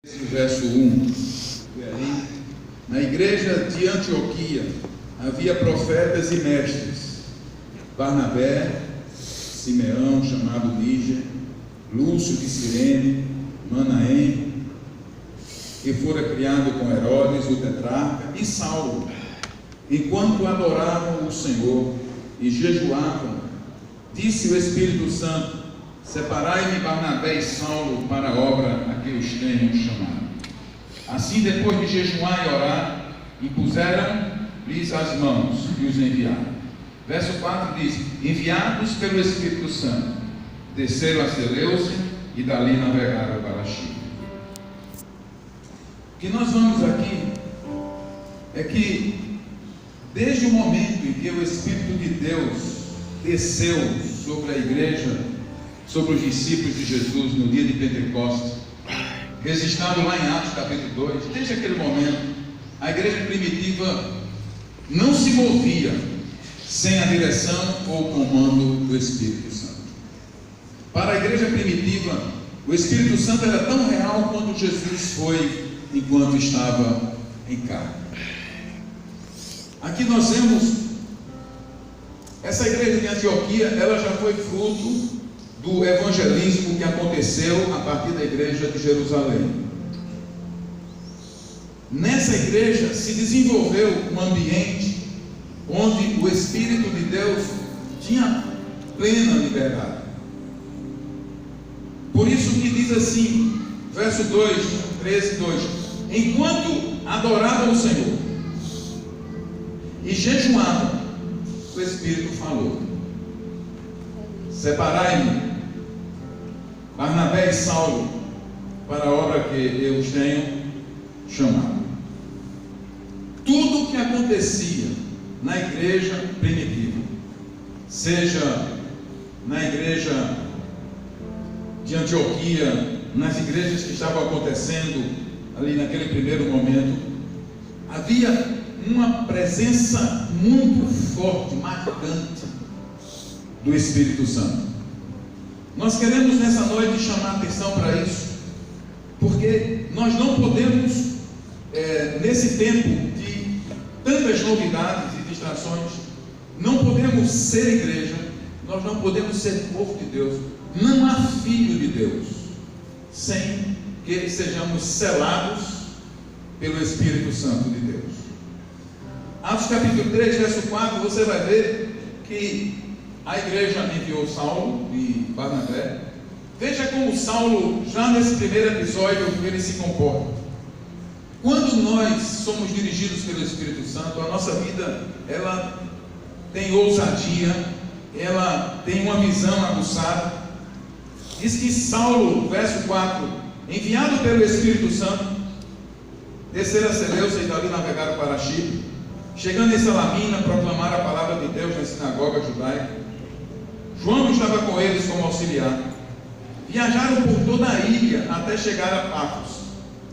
Verso 1. Na igreja de Antioquia havia profetas e mestres: Barnabé, Simeão, chamado Níger, Lúcio de Cirene, Manaém, que fora criado com Herodes, o tetrarca, e Saulo. Enquanto adoravam o Senhor e jejuavam, disse o Espírito Santo: separai-me Barnabé e Saulo para a obra a que os tenho chamado. Assim, depois de jejuar e orar, impuseram-lhes as mãos e os enviaram. Verso 4 diz: enviados pelo Espírito Santo, desceram a Seleucia e dali navegaram para Chipre. O que nós vamos aqui é que, desde o momento em que o Espírito de Deus desceu sobre a igreja, sobre os discípulos de Jesus no dia de Pentecostes, registrado lá em Atos capítulo 2, desde aquele momento, a igreja primitiva não se movia sem a direção ou comando do Espírito Santo. Para a igreja primitiva, o Espírito Santo era tão real quanto Jesus foi enquanto estava em carne. Aqui nós vemos essa igreja de Antioquia, ela já foi fruto do evangelismo que aconteceu a partir da igreja de Jerusalém. Nessa igreja se desenvolveu um ambiente onde o Espírito de Deus tinha plena liberdade. Por isso que diz assim, verso 2, 13, 2: enquanto adoravam o Senhor e jejuavam, o Espírito falou: separai-me Barnabé e Saulo para a obra que eu os tenho chamado. Tudo o que acontecia na igreja primitiva, seja na igreja de Antioquia, nas igrejas que estavam acontecendo ali naquele primeiro momento, havia uma presença muito forte, marcante do Espírito Santo. Nós queremos nessa noite chamar a atenção para isso, porque nós não podemos, nesse tempo de tantas novidades e distrações, não podemos ser igreja, nós não podemos ser povo de Deus, não há filho de Deus, sem que sejamos selados pelo Espírito Santo de Deus. Atos capítulo 3, verso 4, você vai ver que a igreja enviou Saulo e Barnabé. Veja como Saulo, já nesse primeiro episódio, ele se comporta. Quando nós somos dirigidos pelo Espírito Santo, a nossa vida, ela tem ousadia, ela tem uma visão aguçada. Diz que Saulo, verso 4, enviado pelo Espírito Santo, desceram a Seleucia e dali navegaram para Chipre. Chegando em Salamina, proclamaram a palavra de Deus na sinagoga judaica. João estava com eles como auxiliar. Viajaram por toda a ilha até chegar a Pafos.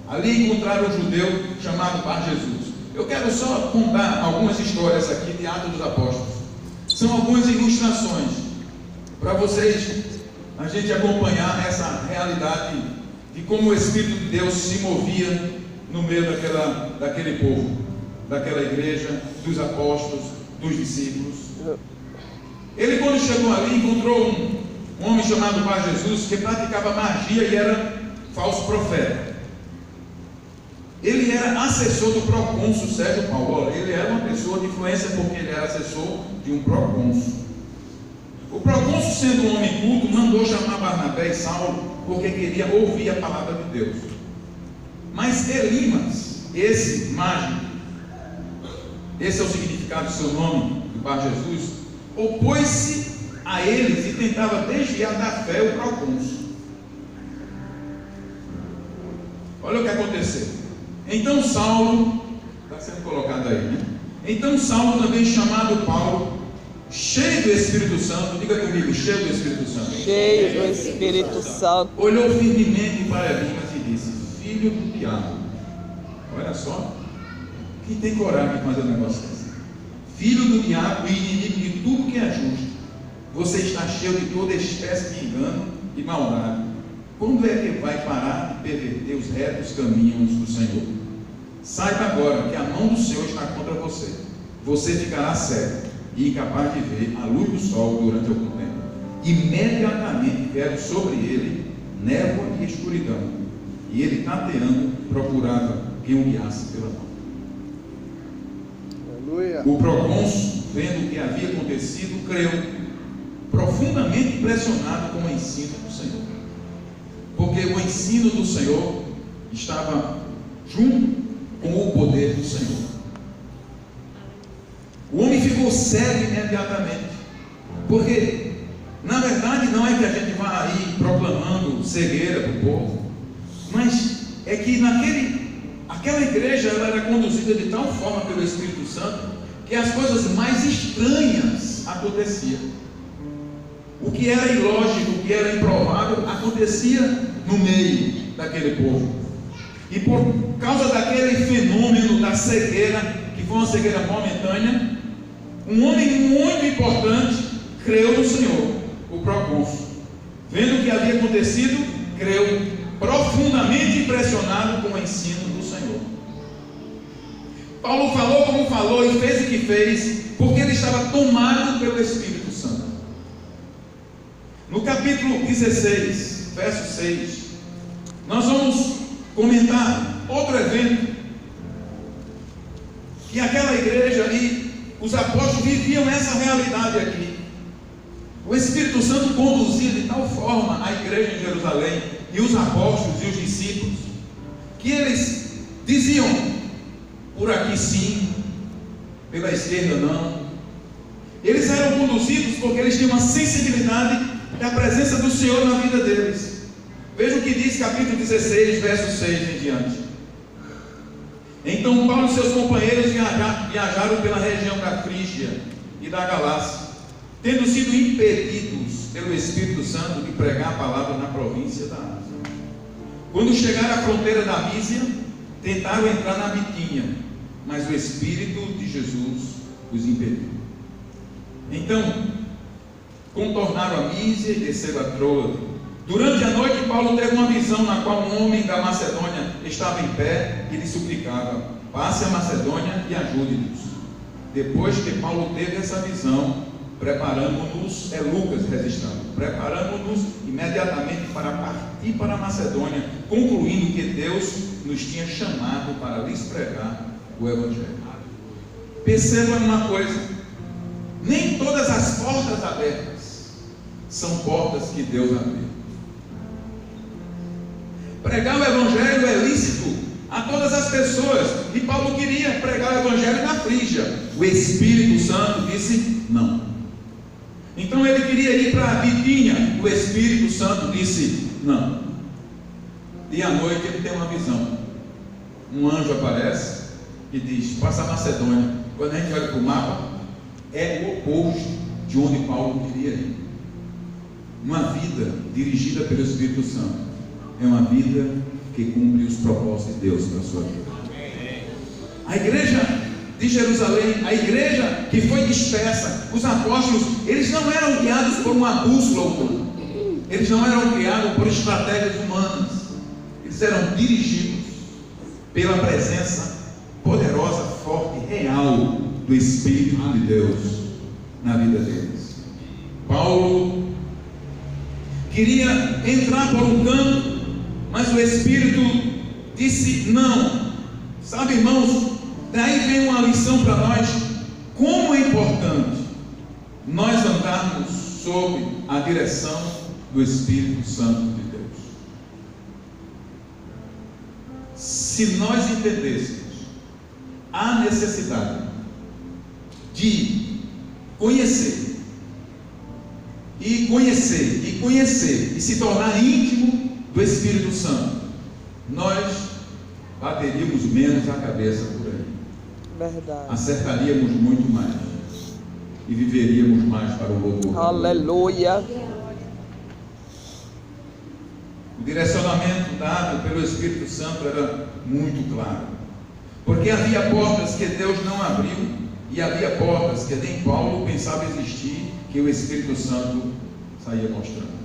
Ali encontraram um judeu chamado Bar Jesus. Eu quero só contar algumas histórias aqui de Atos dos Apóstolos. São algumas ilustrações para vocês, a gente acompanhar essa realidade de como o Espírito de Deus se movia no meio daquele povo, daquela igreja, dos apóstolos, dos discípulos. Ele, quando chegou ali, encontrou um homem chamado Bar Jesus, que praticava magia e era falso profeta. Ele era assessor do procônsul Sérgio Paulo. Ele era uma pessoa de influência porque ele era assessor de um procônsul. O procônsul, sendo um homem culto, mandou chamar Barnabé e Saulo porque queria ouvir a palavra de Deus. Mas Elimas, esse mágico, esse é o significado do seu nome, do Bar Jesus, opôs-se a eles e tentava desviar da fé o procônsul. Olha o que aconteceu. Então Saulo, está sendo colocado aí, né? Então Saulo, também chamado Paulo, cheio do Espírito Santo, diga comigo, cheio do Espírito Santo. Cheio do Espírito Santo. Olhou firmemente para Elimas e disse: filho do diabo. Olha só, quem tem coragem de fazer um negócio assim? Filho do diabo e inimigo de tudo que é justo, você está cheio de toda espécie de engano e maldade. Quando é que vai parar de perverter os retos caminhos do Senhor? Saiba agora que a mão do Senhor está contra você. Você ficará cego e incapaz de ver a luz do sol durante algum tempo. Imediatamente vieram sobre ele névoa e escuridão, e ele, tateando, procurava quem o guiasse pela mão. Aleluia. O procônsul, vendo o que havia acontecido, creu, profundamente impressionado com o ensino do Senhor, porque o ensino do Senhor estava junto com o poder do Senhor. O homem ficou cego imediatamente, porque na verdade não é que a gente vá aí proclamando cegueira para o povo, mas é que aquela igreja ela era conduzida de tal forma pelo Espírito Santo que as coisas mais estranhas aconteciam. O que era ilógico, o que era improvável, acontecia no meio daquele povo. E por causa daquele fenômeno da cegueira, que foi uma cegueira momentânea, um homem muito importante creu no Senhor, o procônsul. Vendo o que havia acontecido, creu, profundamente impressionado com o ensino do Senhor. Paulo falou como falou e fez o que fez, porque ele estava tomado pelo Espírito Santo. No capítulo 16, verso 6, nós vamos comentar outro evento, que aquela igreja ali, os apóstolos viviam essa realidade aqui. O Espírito Santo conduzia de tal forma a igreja em Jerusalém, e os apóstolos e os discípulos, que eles diziam, por aqui sim, pela esquerda não. Eles eram conduzidos porque eles tinham uma sensibilidade da presença do Senhor na vida deles. Veja o que diz capítulo 16, verso 6 em diante. Então Paulo e seus companheiros viajaram pela região da Frígia e da Galácia, tendo sido impedidos pelo Espírito Santo de pregar a palavra na província da Ásia. Quando chegaram à fronteira da Mísia, tentaram entrar na Bitínia, mas o Espírito de Jesus os impediu. Então contornaram a Mísia e desceram a Troade. Durante a noite, Paulo teve uma visão na qual um homem da Macedônia estava em pé e lhe suplicava: passe a Macedônia e ajude-nos. Depois que Paulo teve essa visão, preparamos-nos, Lucas registrando, preparamos-nos imediatamente para partir para a Macedônia, concluindo que Deus nos tinha chamado para lhes pregar o Evangelho. Percebam uma coisa: nem todas as portas abertas são portas que Deus abriu. Pregar o Evangelho é lícito a todas as pessoas, e Paulo queria pregar o Evangelho na Frígia. O Espírito Santo disse não. Então ele queria ir para a Bitínia. O Espírito Santo disse não. E à noite ele tem uma visão. Um anjo aparece e diz: passa a Macedônia. Quando a gente olha para o mapa, é o oposto de onde Paulo queria ir. Uma vida dirigida pelo Espírito Santo é uma vida que cumpre os propósitos de Deus para a sua vida. A igreja de Jerusalém, a igreja que foi dispersa, os apóstolos, eles não eram guiados por uma bússola humana, eles não eram guiados por estratégias humanas, eles eram dirigidos pela presença poderosa, forte, real do Espírito de Deus na vida deles. Paulo queria entrar por um canto, mas o Espírito disse não. Sabe, irmãos, daí vem uma lição para nós: como é importante nós andarmos sob a direção do Espírito Santo de Deus. Se nós entendêssemos a necessidade de conhecer e se tornar íntimo do Espírito Santo, nós bateríamos menos a cabeça por aí. Verdade. Acertaríamos muito mais e viveríamos mais para o louvor. Aleluia. O direcionamento dado pelo Espírito Santo era muito claro, porque havia portas que Deus não abriu e havia portas que nem Paulo pensava existir, que o Espírito Santo saía mostrando.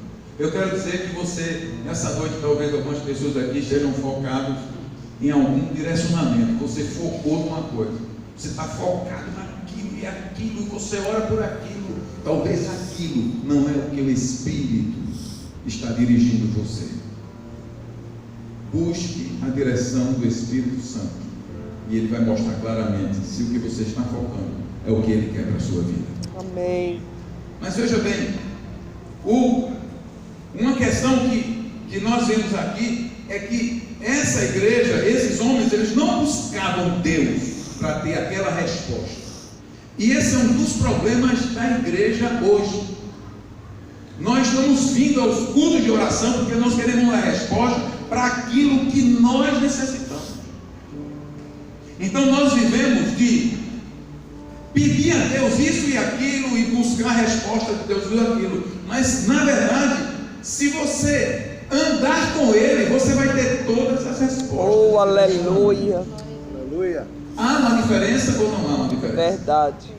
Eu quero dizer que você, nessa noite, talvez algumas pessoas aqui estejam focadas em algum direcionamento. Você focou numa coisa. Você está focado naquilo e aquilo, e você ora por aquilo. Talvez aquilo não é o que o Espírito está dirigindo você. Busque a direção do Espírito Santo. E Ele vai mostrar claramente se o que você está focando é o que Ele quer para a sua vida. Amém. Mas veja bem, uma questão que nós vemos aqui é que essa igreja, esses homens, eles não buscavam Deus para ter aquela resposta. E esse é um dos problemas da igreja hoje. Nós estamos vindo aos cultos de oração porque nós queremos uma resposta para aquilo que nós necessitamos. Então nós vivemos de pedir a Deus isso e aquilo e buscar a resposta de Deus e aquilo. Mas na verdade, se você andar com Ele, você vai ter todas as respostas. Oh, aleluia. Aleluia. Há uma diferença ou não há uma diferença? Verdade.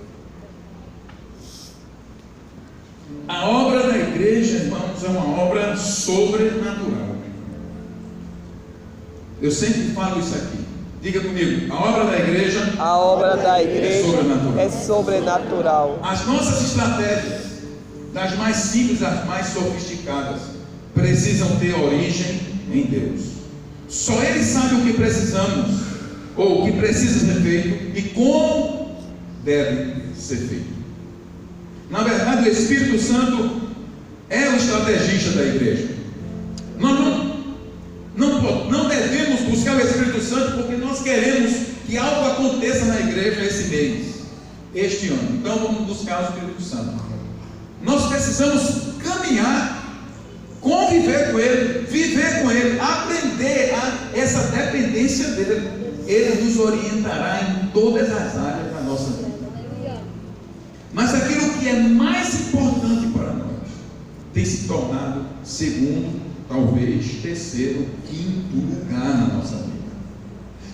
A obra da igreja, irmãos, é uma obra sobrenatural. Eu sempre falo isso aqui. Diga comigo, a obra da igreja, É sobrenatural. As nossas estratégias, das mais simples às mais sofisticadas, precisam ter origem em Deus. Só Ele sabe o que precisamos, ou o que precisa ser feito, e como deve ser feito. Na verdade, o Espírito Santo é o estrategista da igreja. Nós não devemos buscar o Espírito Santo porque nós queremos que algo aconteça na igreja esse mês, este ano. Então vamos buscar o Espírito Santo. Nós precisamos caminhar, conviver com Ele, viver com Ele, aprender essa dependência dEle. Ele nos orientará em todas as áreas da nossa vida. Mas aquilo que é mais importante para nós tem se tornado segundo, talvez terceiro, quinto lugar na nossa vida.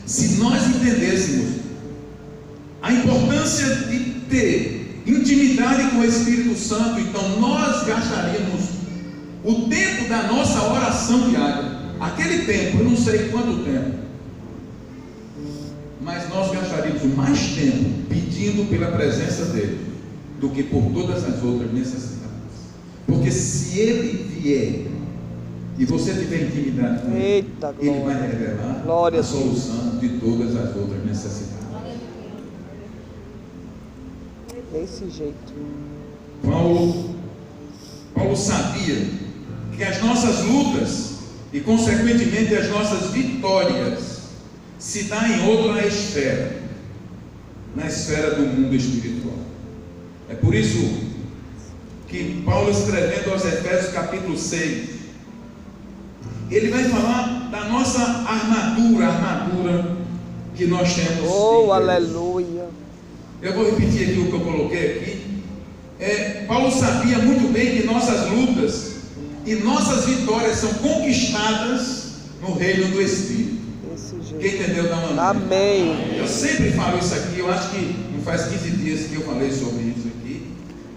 Se nós entendêssemos a importância de ter intimidade com o Espírito Santo, então nós gastaríamos o tempo da nossa oração diária, aquele tempo, eu não sei quanto tempo, mas nós gastaríamos mais tempo pedindo pela presença dele do que por todas as outras necessidades. Porque se ele vier e você tiver intimidade com ele, ele vai revelar a solução de todas as outras necessidades. Desse jeito. Paulo sabia que as nossas lutas e consequentemente as nossas vitórias se dão em outra esfera, na esfera do mundo espiritual. É por isso que Paulo, escrevendo aos Efésios capítulo 6, ele vai falar da nossa armadura que nós temos. Oh, aleluia. Eu vou repetir aqui o que eu coloquei aqui. Paulo sabia muito bem que nossas lutas e nossas vitórias são conquistadas no reino do Espírito. Quem entendeu, dá uma amém. Amém. Eu sempre falo isso aqui, eu acho que não faz 15 dias que eu falei sobre isso aqui.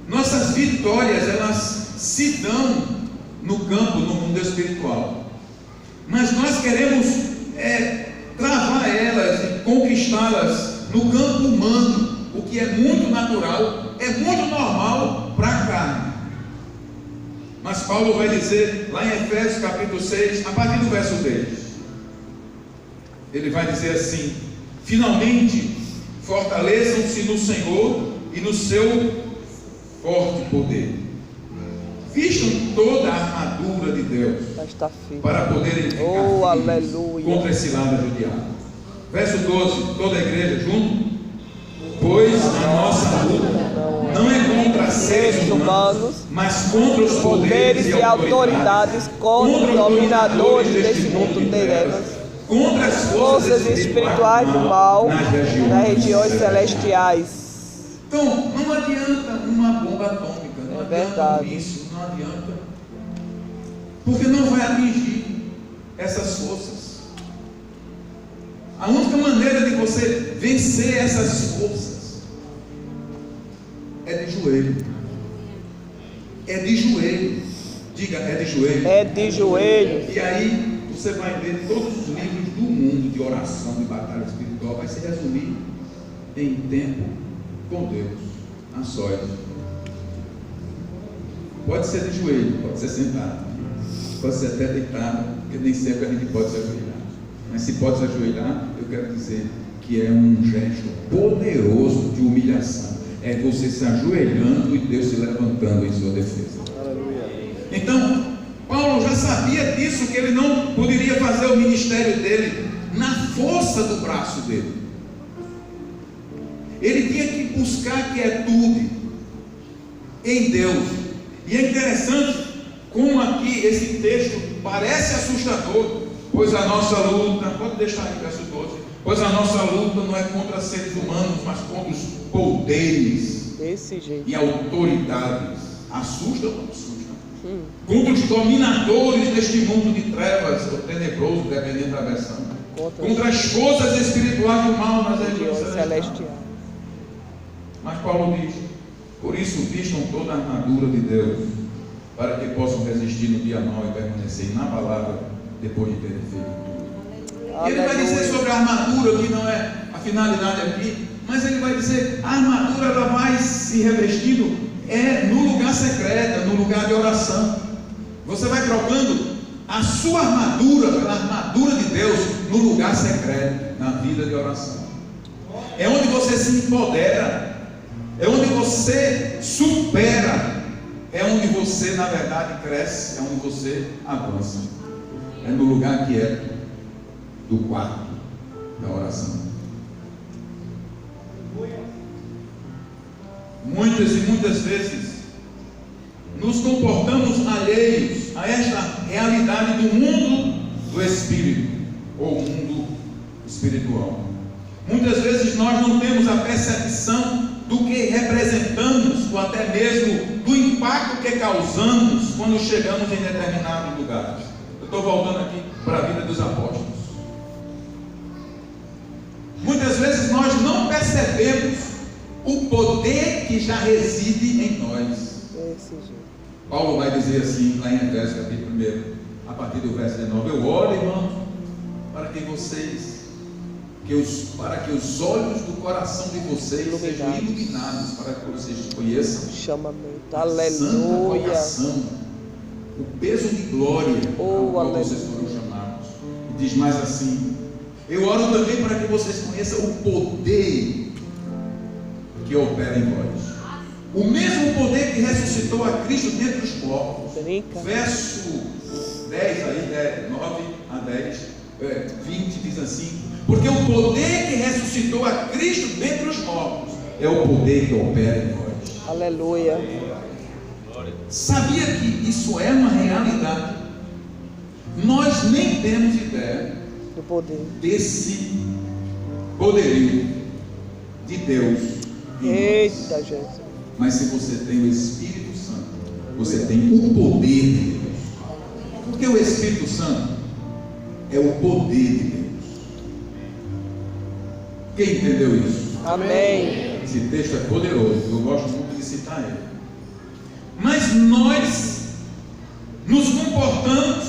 Nossas vitórias, elas se dão no campo, no mundo espiritual. Mas nós queremos travar elas e conquistá-las no campo humano, o que é muito natural, é muito normal para a carne. Mas Paulo vai dizer lá em Efésios capítulo 6, a partir do verso 10, ele vai dizer assim: finalmente fortaleçam-se no Senhor e no seu forte poder. Vistam toda a armadura de Deus para poderem ficar contra as ciladas do diabo. Verso 12, toda a igreja junto. Pois a nossa luta não é contra seres humanos, mas contra os poderes e autoridades, contra os dominadores desse mundo de trevas, contra as forças espirituais do mal nas regiões celestiais. Então, não adianta uma bomba atômica, não adianta um míssil, não adianta, porque não vai atingir essas forças. A única maneira de você vencer essas forças é de joelho, Diga, é de joelho. É de joelho. E aí você vai ler todos os livros do mundo de oração, de batalha espiritual, vai se resumir em tempo com Deus, a sós. Pode ser de joelho, pode ser sentado, pode ser até deitado, porque nem sempre a gente pode se ajoelhar. Mas se pode se ajoelhar, eu quero dizer que é um gesto poderoso de humilhação. É você se ajoelhando e Deus se levantando em sua defesa. Então, Paulo já sabia disso, que ele não poderia fazer o ministério dele na força do braço dele. Ele tinha que buscar quietude em Deus. E é interessante como aqui esse texto parece assustador, pois a nossa luta, pode deixar aí, verso 12, pois a nossa luta não é contra seres humanos, mas contra os poderes e autoridades. Assusta ou não assusta? Contra os dominadores deste mundo de trevas, ou tenebroso, dependendo da versão. Contra as forças espirituais do mal nas regiões celestiais. Mas Paulo diz: por isso vistam toda a armadura de Deus, para que possam resistir no dia mau e permanecer inabalável depois de terem feito tudo. E ele vai dizer sobre a armadura, que não é a finalidade aqui, mas ele vai dizer: a armadura ela vai se revestindo no lugar secreto, no lugar de oração. Você vai trocando a sua armadura pela armadura de Deus no lugar secreto, na vida de oração. É onde você se empodera, é onde você supera, é onde você na verdade cresce, é onde você avança. É no lugar quieto do quarto da oração. Muitas e muitas vezes nos comportamos alheios a esta realidade do mundo do espírito, ou mundo espiritual. Muitas vezes nós não temos a percepção do que representamos, ou até mesmo do impacto que causamos quando chegamos em determinados lugares. Eu estou voltando aqui para a vida dos apóstolos. Muitas vezes nós não percebemos o poder que já reside em nós. Paulo vai dizer assim, lá em Efésios capítulo 1, a partir do verso 19: eu oro, irmãos, para que os olhos do coração de vocês sejam iluminados, para que vocês conheçam a santa vocação, o peso de glória ao qual vocês foram chamados. E diz mais assim: eu oro também para que vocês conheçam o poder que opera em vós, o mesmo poder que ressuscitou a Cristo dentre os mortos. Verso 10 aí, 9 a 10, 20 diz assim: porque o poder que ressuscitou a Cristo dentre os mortos é o poder que opera em vós. Aleluia. Sabia que isso é uma realidade? Nós nem temos ideia do poder desse poderio de Deus. Eita, Jesus. Mas se você tem o Espírito Santo, você tem o poder de Deus. Porque o Espírito Santo é o poder de Deus. Quem entendeu isso? Amém. Esse texto é poderoso, eu gosto muito de citar ele. Mas nós nos comportamos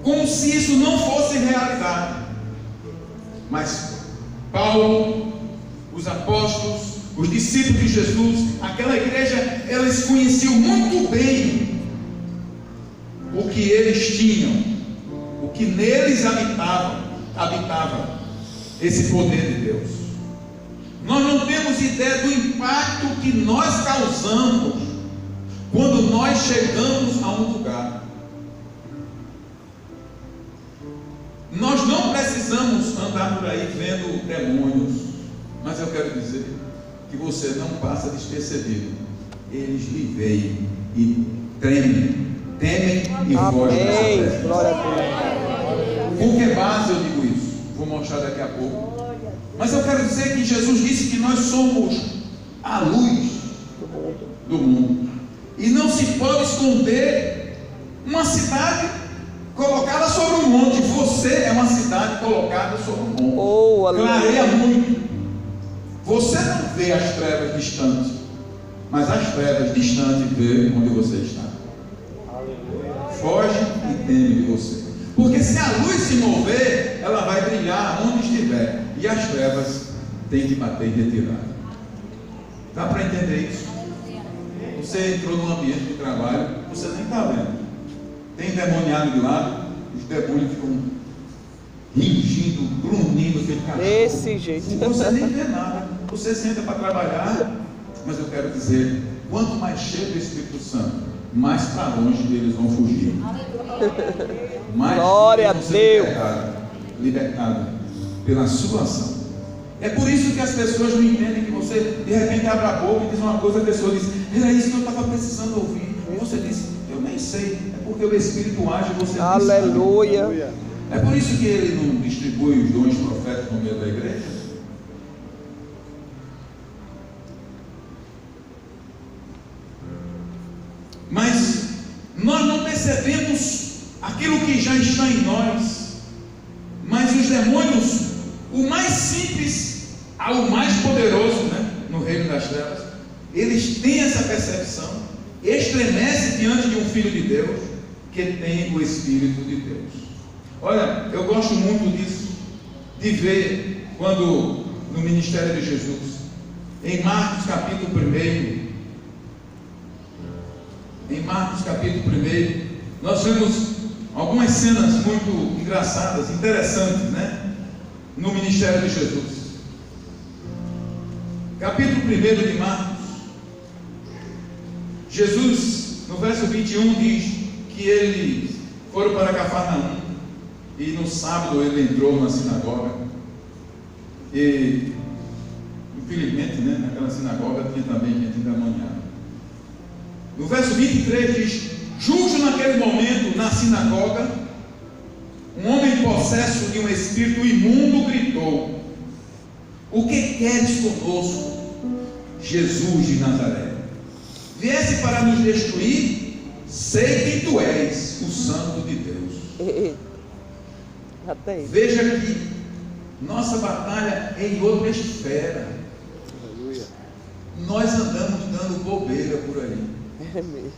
como se isso não fosse realidade. Mas Paulo, os apóstolos, os discípulos de Jesus, aquela igreja, eles conheciam muito bem o que eles tinham, o que neles habitava esse poder de Deus. Nós não temos ideia do impacto que nós causamos quando nós chegamos a um lugar. Nós não precisamos andar por aí vendo demônios, mas eu quero dizer que você não passa despercebido. Eles lhe veem e temem e fogem dessa presença. Glória a Deus. Com que base eu digo isso? Vou mostrar daqui a pouco. Mas eu quero dizer que Jesus disse que nós somos a luz do mundo. E não se pode esconder uma cidade colocada sobre um monte. Você é uma cidade colocada sobre um monte. Clareia muito. Você não vê as trevas distantes, mas as trevas distantes vê onde você está. foge e teme de você. Porque se a luz se mover, ela vai brilhar onde estiver, e as trevas têm que bater e retirar. Dá para entender isso? Você entrou num ambiente de trabalho, você nem está vendo. Tem endemoniado de lado, os demônios ficam ringindo, grunhindo, aquele cachorro. Desse jeito. E você nem vê nada. Você senta para trabalhar, mas eu quero dizer, quanto mais cheio do Espírito Santo, mais para longe deles vão fugir. Mais glória a Deus. Libertado pela sua ação. É por isso que as pessoas não entendem que você de repente abre a boca e diz uma coisa, a pessoa diz, era isso que eu estava precisando ouvir. E você diz, eu nem sei, é porque o Espírito age e você aleluia. não sabe. É por isso que ele não distribui os dons proféticos no meio da igreja. Mas nós não percebemos aquilo que já está em nós. Mas os demônios, o mais simples ao mais poderoso, né, no reino das trevas, eles têm essa percepção, estremece diante de um filho de Deus que tem o Espírito de Deus. Olha, eu gosto muito disso, de ver quando no ministério de Jesus, em Marcos capítulo 1, nós vemos algumas cenas muito engraçadas, interessantes, né? No ministério de Jesus. Capítulo 1 de Marcos, Jesus, no verso 21, diz que eles foram para Cafarnaum e no sábado ele entrou na sinagoga e, infelizmente, né, naquela sinagoga tinha também gente endemoniada. No verso 23 diz, justo naquele momento, na sinagoga, um homem possesso de um espírito imundo gritou, o que queres conosco, Jesus de Nazaré? Viesse para nos destruir? Sei que tu és o Santo de Deus. Até isso. Veja que nossa batalha é em outra esfera. Nós andamos dando bobeira por aí. É mesmo.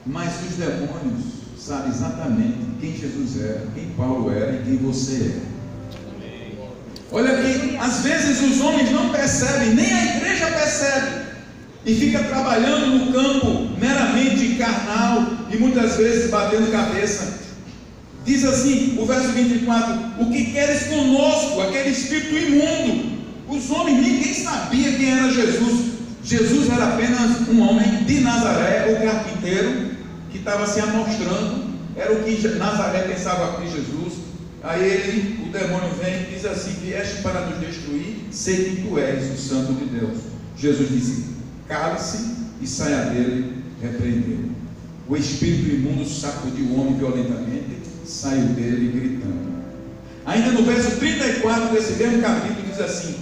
Mas os demônios sabem exatamente quem Jesus era, quem Paulo era e quem você é. Olha que às vezes os homens não percebem, nem a igreja percebe, e fica trabalhando no campo meramente carnal e muitas vezes batendo cabeça. Diz assim, o verso 24, o que queres conosco, aquele espírito imundo? Os homens, ninguém sabia quem era Jesus. Jesus era apenas um homem de Nazaré, o carpinteiro, que estava se amostrando, era o que Nazaré pensava de Jesus. Aí ele, o demônio vem e diz assim, vieste para nos destruir, sei que tu és o Santo de Deus. Jesus disse, cale-se e saia dele, repreendeu. O espírito imundo sacudiu o homem violentamente, saiu dele gritando. Ainda no verso 34 desse mesmo capítulo diz assim,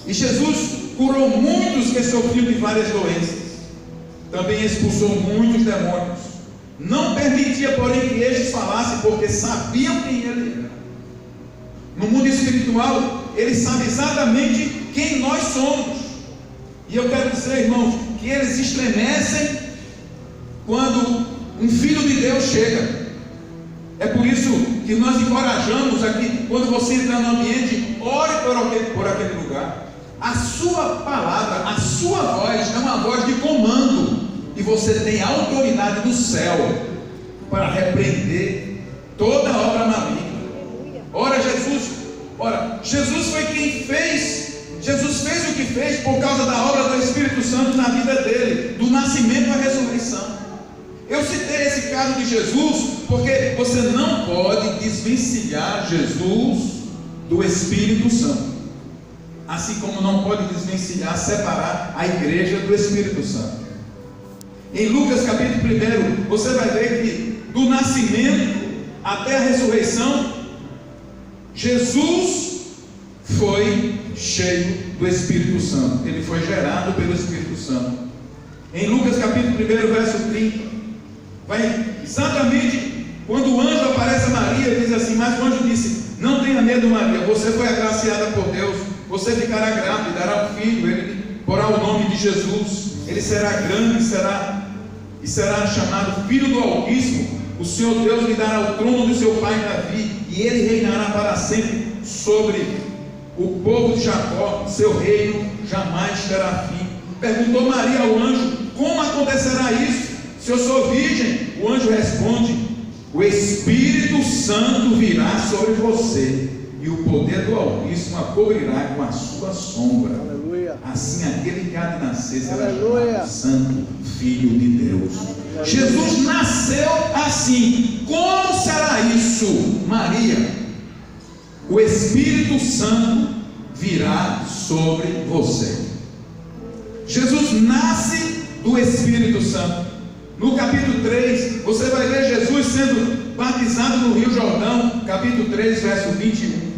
e Jesus curou muitos que sofriam de várias doenças, também expulsou muitos demônios, não permitia porém que estes falassem, porque sabiam quem ele era. No mundo espiritual, ele sabe exatamente quem nós somos, e eu quero dizer, irmãos, que eles estremecem quando um filho de Deus chega. É por isso que nós encorajamos aqui, quando você entrar no ambiente, ore por aquele lugar. A sua palavra, a sua voz é uma voz de comando, e você tem a autoridade do céu para repreender toda a obra maligna. Ora, Jesus foi quem fez. Jesus fez o que fez por causa da obra do Espírito Santo na vida dele, do nascimento à ressurreição. Eu citei esse caso de Jesus porque você não pode desvencilhar Jesus do Espírito Santo, assim como não pode desvencilhar, separar a igreja do Espírito Santo. Em Lucas capítulo 1, você vai ver que do nascimento até a ressurreição, Jesus foi cheio do Espírito Santo, ele foi gerado pelo Espírito Santo. Em Lucas capítulo 1, verso 30, vai exatamente quando o anjo aparece a Maria, diz assim, mas o anjo disse, não tenha medo, Maria, você foi agraciada por Deus, você ficará grávida, dará um filho, ele porá o nome de Jesus, ele será grande, e será chamado Filho do Altíssimo. O Senhor Deus lhe dará o trono do seu pai Davi, e ele reinará para sempre sobre o povo de Jacó. Seu reino jamais terá fim. Perguntou Maria ao anjo: como acontecerá isso, se eu sou virgem? O anjo responde: o Espírito Santo virá sobre você, e o poder do Altíssimo a cobrirá com a sua sombra. Aleluia. Assim aquele que há de nascer será Aleluia. chamado Santo Filho de Deus. Aleluia. Jesus nasceu assim. Como será isso, Maria? O Espírito Santo virá sobre você. Jesus nasce do Espírito Santo. No capítulo 3, você vai ver Jesus sendo batizado no Rio Jordão, capítulo 3, verso 21.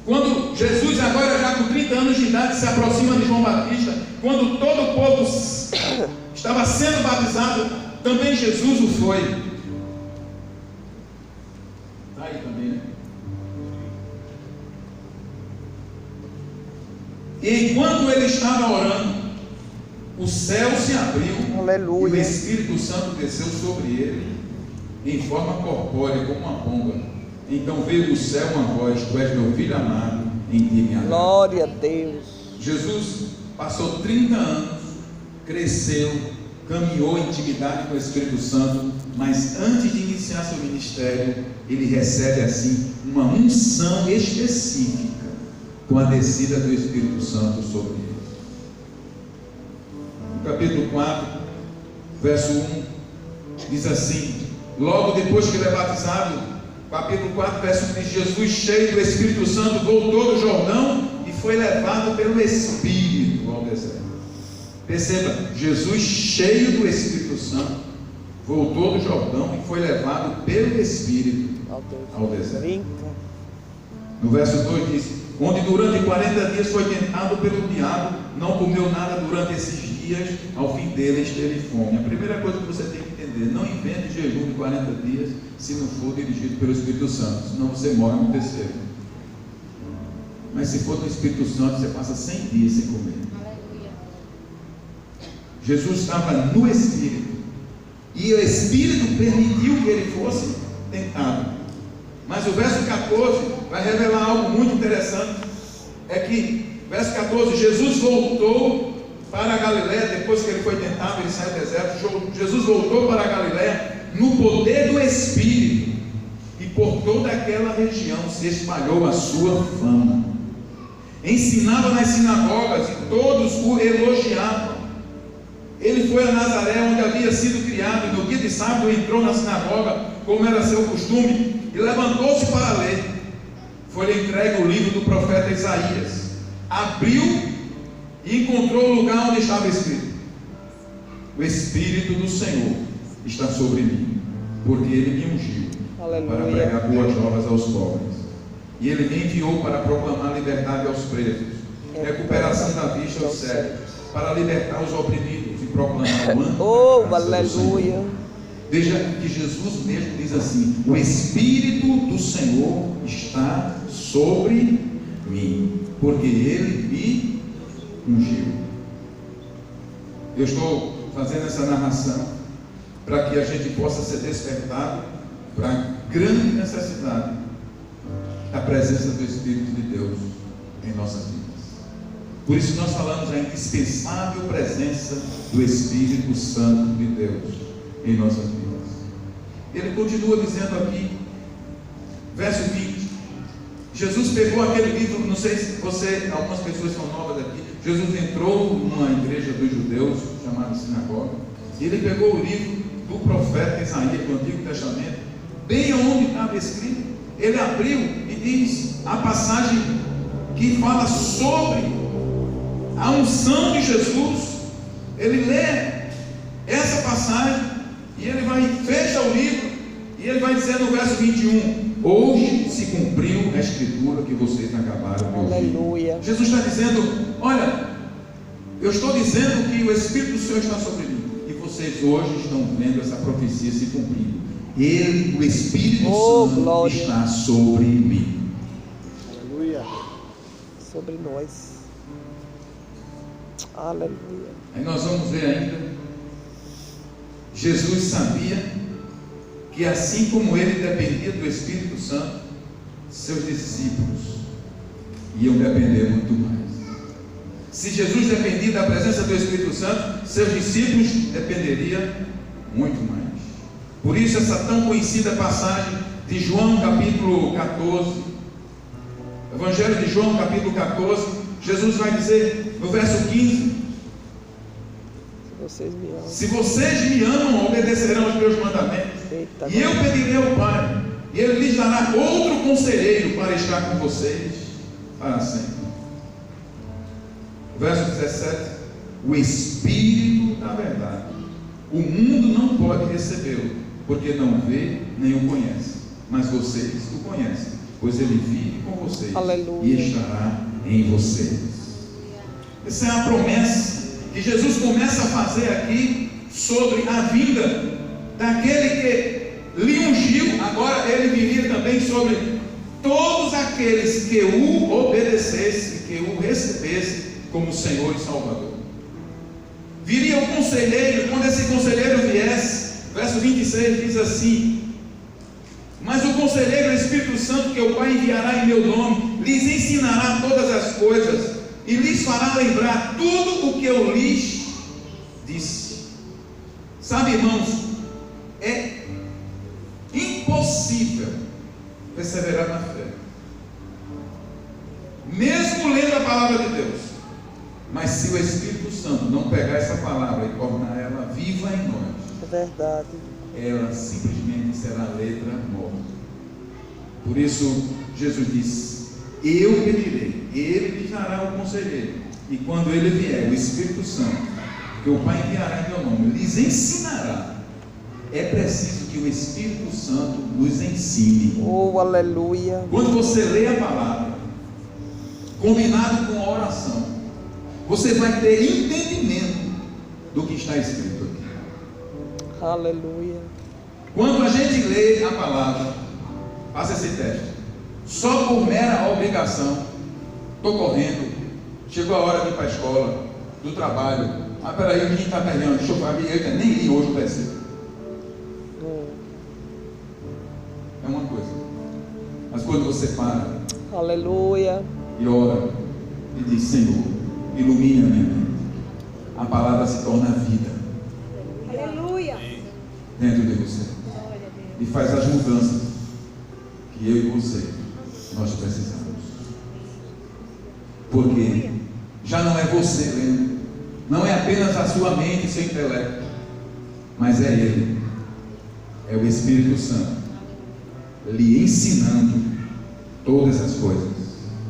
Quando Jesus, agora já com 30 anos de idade, se aproxima de João Batista, quando todo o povo estava sendo batizado, também Jesus o foi. Está aí também, né? E enquanto ele estava orando, o céu se abriu. Aleluia. E o Espírito Santo desceu sobre ele em forma corpórea, como uma pomba. Então veio do céu uma voz: tu és meu filho amado, em ti me agrado. Glória a Deus. Jesus passou 30 anos, cresceu, caminhou em intimidade com o Espírito Santo, mas antes de iniciar seu ministério, ele recebe assim uma unção específica com a descida do Espírito Santo sobre ele. No capítulo 4, verso 1, diz assim: logo depois que ele é batizado, capítulo 4, verso 1 diz: Jesus, cheio do Espírito Santo, voltou do Jordão e foi levado pelo Espírito ao deserto. Perceba, Jesus, cheio do Espírito Santo, voltou do Jordão e foi levado pelo Espírito ao deserto. Brinca. No verso 2 diz: onde durante 40 dias foi tentado pelo diabo, não comeu nada durante esses dias, ao fim deles teve fome. A primeira coisa que você tem que entender: não invente jejum de 40 dias se não for dirigido pelo Espírito Santo, senão você morre no terceiro. Mas se for do Espírito Santo, você passa 100 dias sem comer. Aleluia. Jesus estava no Espírito, e o Espírito permitiu que ele fosse tentado. Mas o verso 14 vai revelar algo muito interessante. É que, verso 14, Jesus voltou para a Galiléia. Depois que ele foi tentado, ele saiu do deserto. Jesus voltou para a Galiléia no poder do Espírito, e por toda aquela região se espalhou a sua fama. Ensinava nas sinagogas e todos o elogiavam. Ele foi a Nazaré, onde havia sido criado, e no dia de sábado entrou na sinagoga, como era seu costume, e levantou-se para ler. Foi-lhe entregue o livro do profeta Isaías. Abriu e encontrou o lugar onde estava escrito: o Espírito do Senhor está sobre mim, porque ele me ungiu para pregar boas novas aos pobres, e ele me enviou para proclamar liberdade aos presos, recuperação da vista aos cegos, para libertar os oprimidos e proclamar o ano Oh, da graça do Senhor. aleluia. Veja que Jesus mesmo diz assim: o Espírito do Senhor está sobre mim, porque ele me ungiu. Eu estou fazendo essa narração para que a gente possa ser despertado para a grande necessidade da presença do Espírito de Deus em nossas vidas. Por isso nós falamos a indispensável presença do Espírito Santo de Deus em nossas vidas. Ele continua dizendo aqui, verso 20: Jesus pegou aquele livro. Não sei se você, algumas pessoas são novas aqui. Jesus entrou numa igreja dos judeus, chamada sinagoga, e ele pegou o livro do profeta Isaías, do Antigo Testamento, bem onde estava escrito. Ele abriu e diz a passagem que fala sobre a unção de Jesus. Ele lê essa passagem e ele vai, fecha o livro, e ele vai dizer no verso 21: hoje se cumpriu a escritura que vocês acabaram de ouvir. Aleluia. Jesus está dizendo: olha, eu estou dizendo que o Espírito do Senhor está sobre mim, e vocês hoje estão vendo essa profecia se cumprindo. Ele, o Espírito Santo, glória, está sobre mim. Aleluia. Sobre nós. Aleluia. Aí nós vamos ver ainda, Jesus sabia que assim como ele dependia do Espírito Santo, seus discípulos iam depender muito mais. Se Jesus dependia da presença do Espírito Santo, seus discípulos dependeriam muito mais. Por isso essa tão conhecida passagem de João capítulo 14, Evangelho de João capítulo 14, Jesus vai dizer no verso 15: se vocês me amam, obedecerão aos meus mandamentos. Eita, e eu pedirei ao Pai, e Ele lhes dará outro conselheiro para estar com vocês para sempre. Verso 17: o Espírito da verdade, o mundo não pode recebê-lo, porque não vê nem o conhece, mas vocês o conhecem, pois Ele vive com vocês. Aleluia. E estará em vocês. Essa é a promessa que Jesus começa a fazer aqui sobre a vinda daquele que lhe ungiu. Agora ele viria também sobre todos aqueles que o obedecessem, que o recebessem como Senhor e Salvador. Viria o conselheiro. Quando esse conselheiro viesse, verso 26 diz assim: mas o conselheiro, o Espírito Santo, que o Pai enviará em meu nome, lhes ensinará todas as coisas e lhes fará lembrar tudo o que eu lhes disse. Sabe, irmãos, é impossível perseverar na fé, mesmo lendo a palavra de Deus, mas se o Espírito Santo não pegar essa palavra e tornar ela viva em nós, é verdade, ela simplesmente será letra morta. Por isso Jesus disse: eu pedirei, Ele lhes dará o conselheiro, e quando Ele vier, o Espírito Santo, que o Pai enviará em meu nome, lhes ensinará. É preciso que o Espírito Santo nos ensine. Oh, aleluia. Quando você lê a palavra, combinado com a oração, você vai ter entendimento do que está escrito aqui. Aleluia. Quando a gente lê a palavra, faça esse teste, só por mera obrigação, estou correndo, chegou a hora de ir para a escola, do trabalho, peraí, o menino está perdendo, deixa eu falar, eu nem li hoje o versículo. É uma coisa, mas quando você para, aleluia, e ora, e diz: Senhor, ilumina a minha mente, a palavra se torna vida, aleluia, dentro de você, e faz as mudanças que eu e você nós precisamos. Porque já não é você lendo, não é apenas a sua mente e seu intelecto, mas é Ele, é o Espírito Santo lhe ensinando todas as coisas.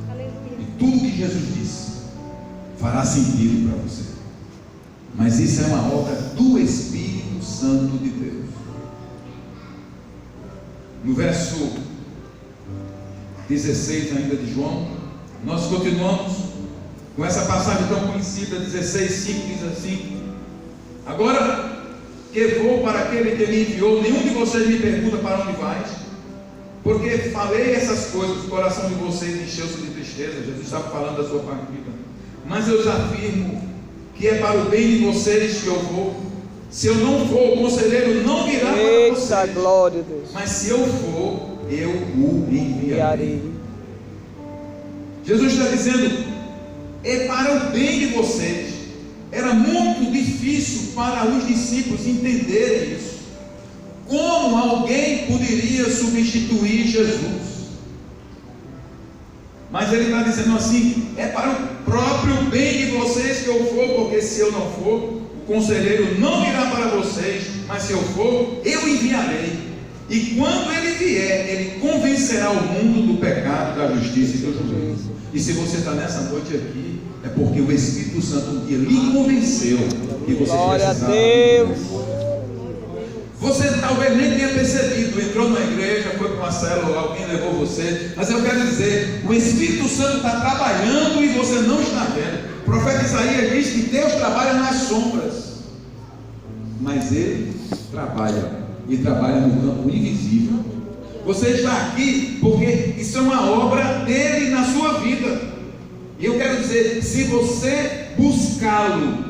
Aleluia. E tudo que Jesus disse fará sentido para você. Mas isso é uma obra do Espírito Santo de Deus. No verso 16 ainda de João, nós continuamos com essa passagem tão conhecida, 16:5 diz assim: agora que vou para aquele que me enviou, nenhum de vocês me pergunta para onde vais, porque falei essas coisas, o coração de vocês encheu-se de tristeza. Jesus estava falando da sua partida. Mas eu os afirmo que é para o bem de vocês que eu vou. Se eu não for, o conselheiro não virá para vocês. Glória a Deus. Mas se eu for, eu o enviarei. Jesus está dizendo: é para o bem de vocês. Era muito difícil para os discípulos entenderem isso. Como alguém poderia substituir Jesus? Mas ele está dizendo assim: é para o próprio bem de vocês que eu for, porque se eu não for, o conselheiro não virá para vocês, mas se eu for, eu enviarei. E quando ele vier, ele convencerá o mundo do pecado, da justiça e do juízo. E se você está nessa noite aqui, é porque o Espírito Santo um dia lhe convenceu que você precisava. Deus. Você talvez nem tenha percebido, entrou na igreja, foi para uma célula, alguém levou você, mas eu quero dizer, o Espírito Santo está trabalhando e você não está vendo. O profeta Isaías diz que Deus trabalha nas sombras, mas Ele trabalha, e trabalha no campo invisível. Você está aqui porque isso é uma obra dele na sua vida. E eu quero dizer, se você buscá-lo,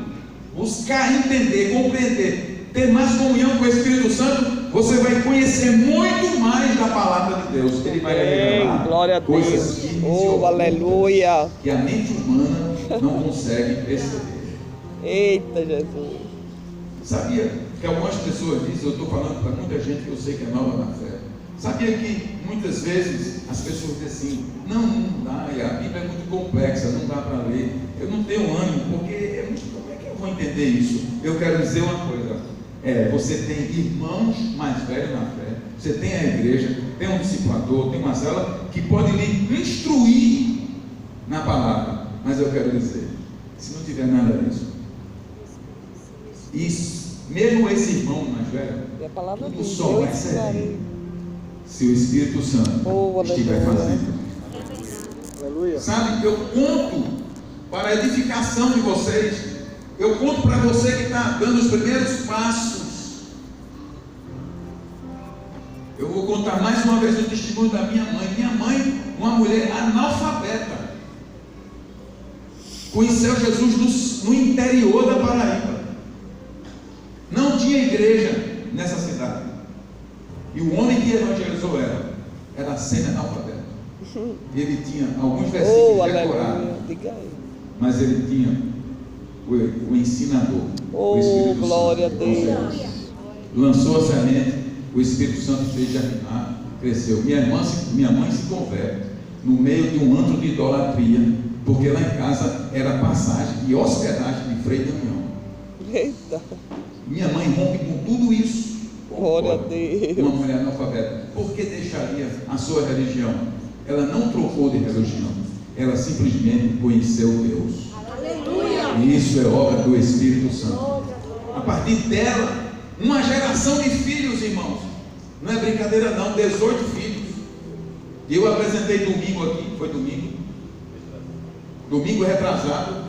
buscar entender, compreender, ter mais comunhão com o Espírito Santo, você vai conhecer muito mais da palavra de Deus. Ele vai revelar Glória a coisas Deus. firmes e Oh, ocultas aleluia. que a mente humana não consegue perceber. Eita, Jesus. Sabia que algumas pessoas dizem, eu estou falando para muita gente que eu sei que é nova na fé. Sabia que muitas vezes as pessoas dizem assim, não dá, a Bíblia é muito complexa, não dá para ler, eu não tenho ânimo, porque como é que eu vou entender isso? Eu quero dizer uma coisa, você tem irmãos mais velhos na fé, você tem a igreja, tem um discipulador, tem uma célula que pode lhe instruir na palavra, mas eu quero dizer, se não tiver nada disso, mesmo esse irmão mais velho, E a palavra tudo diz, só eu vai servir ensinarei. se o Espírito Santo Oh, estiver aleluia. fazendo. Aleluia. Sabe, eu conto para a edificação de vocês, eu conto para você que está dando os primeiros passos. Eu vou contar mais uma vez o testemunho da minha mãe. Minha mãe, uma mulher analfabeta, conheceu Jesus no interior da Paraíba. Não tinha igreja nessa cidade. E o homem que evangelizou ela era semi-analfabeto. Ele tinha alguns versículos decorados, Diga aí. mas ele tinha o ensinador, o Oh, Espírito glória a Santo. Deus. Lançou a semente, o Espírito Santo fez germinar, cresceu. Minha mãe se converte no meio de um antro de idolatria, porque lá em casa era passagem e hospedagem de Frei Damião. Eita. Minha mãe rompe com tudo isso. Glória a Deus. Uma mulher analfabeta, por que deixaria a sua religião? Ela não trocou de religião, ela simplesmente conheceu Deus. Aleluia. E isso é obra do Espírito Santo. A partir dela, uma geração de filhos, irmãos. Não é brincadeira não, 18 filhos. Eu apresentei domingo aqui, foi domingo retrasado.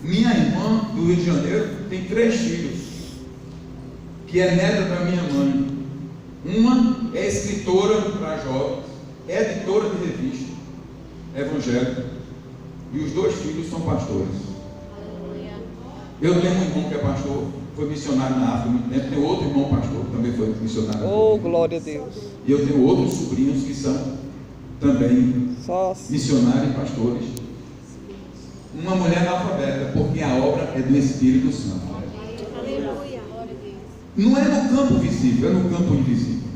Minha irmã do Rio de Janeiro tem 3 filhos, que é neta da minha mãe. Uma é escritora para jovens, é editora de revista evangélica, e os 2 filhos são pastores. Eu tenho um irmão que é pastor, foi missionário na África há muito tempo. Tenho outro irmão pastor, também foi missionário. Oh, glória a Deus. E eu tenho outros sobrinhos que são também Só assim. missionários e pastores. Uma mulher analfabeta, porque a obra é do Espírito Santo. Aleluia. Não é no campo visível, é no campo invisível.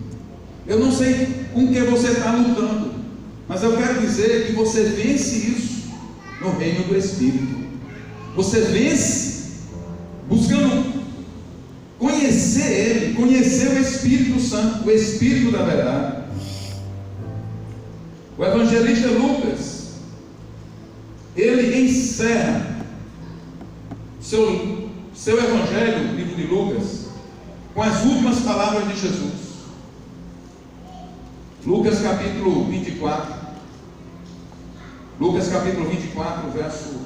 Eu não sei com que você está lutando, mas eu quero dizer que você vence isso no reino do Espírito. Você vence buscando conhecer Ele, conhecer o Espírito Santo, o Espírito da verdade. O evangelista Lucas, ele encerra seu evangelho, o livro de Lucas, com as últimas palavras de Jesus. Lucas capítulo 24. Lucas capítulo 24, verso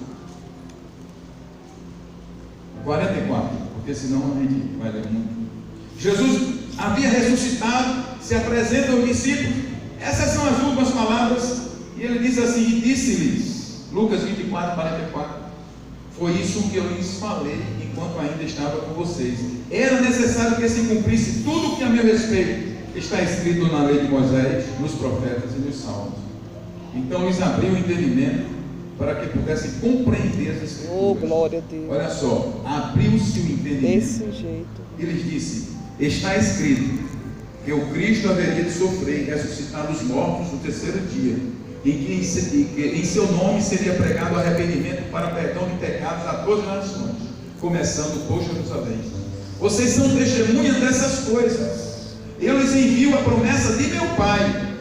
44, porque senão a gente vai ler muito. Jesus havia ressuscitado, se apresenta aos discípulos. Essas são as últimas palavras. E ele diz assim: e disse-lhes, Lucas 24, 44, foi isso que eu lhes falei enquanto ainda estava com vocês. Era necessário que se cumprisse tudo o que a meu respeito está escrito na lei de Moisés, nos profetas e nos salmos. Então lhes abriu o entendimento para que pudessem compreender as escrituras. Oh, glória a Deus. Olha só, abriu-se o entendimento. Desse jeito. E lhes disse: está escrito que o Cristo haveria de sofrer e ressuscitar dos mortos no terceiro dia, em que em seu nome seria pregado arrependimento para perdão de pecados a todas as nações, começando por Jerusalém. Vocês são testemunhas dessas coisas. Eu lhes envio a promessa de meu Pai,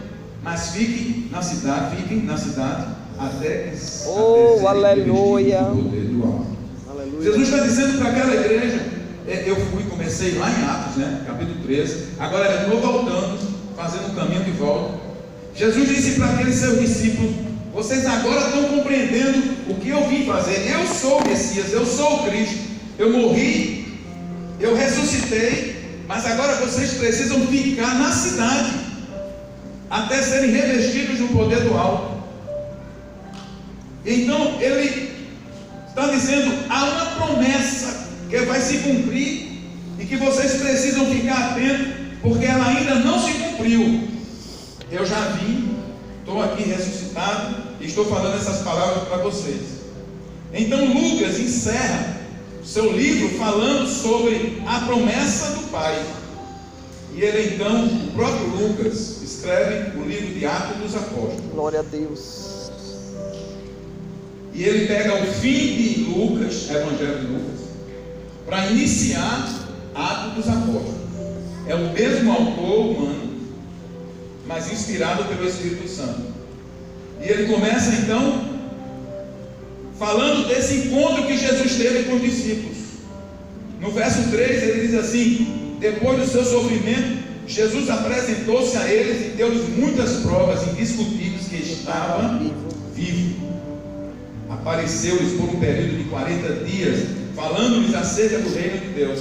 mas fiquem na cidade até que Oh, aleluia. do poder do alto. Aleluia. Jesus está dizendo para aquela igreja, comecei lá em Atos, capítulo 13, agora eu estou voltando, fazendo um caminho de volta. Jesus disse para aqueles seus discípulos: vocês agora estão compreendendo o que eu vim fazer. Eu sou o Messias, eu sou o Cristo, eu morri, eu ressuscitei, mas agora vocês precisam ficar na cidade, até serem revestidos do poder do alto. Então ele Está dizendo, há uma promessa que vai se cumprir e que vocês precisam ficar atentos, porque ela ainda não se cumpriu. Eu já vim, estou aqui ressuscitado e estou falando essas palavras para vocês. Então Lucas encerra o seu livro falando sobre a promessa do Pai. E ele então, o próprio Lucas, escreve o livro de Atos dos Apóstolos. Glória a Deus. E ele pega o fim de Lucas, Evangelho de Lucas, para iniciar Atos dos Apóstolos. É o mesmo autor humano, mas inspirado pelo Espírito Santo. E ele começa então falando desse encontro que Jesus teve com os discípulos. No verso 3 ele diz assim: depois do seu sofrimento, Jesus apresentou-se a eles e deu-lhes muitas provas indiscutíveis que estava vivo. Apareceu-lhes por um período de 40 dias, falando-lhes acerca do reino de Deus.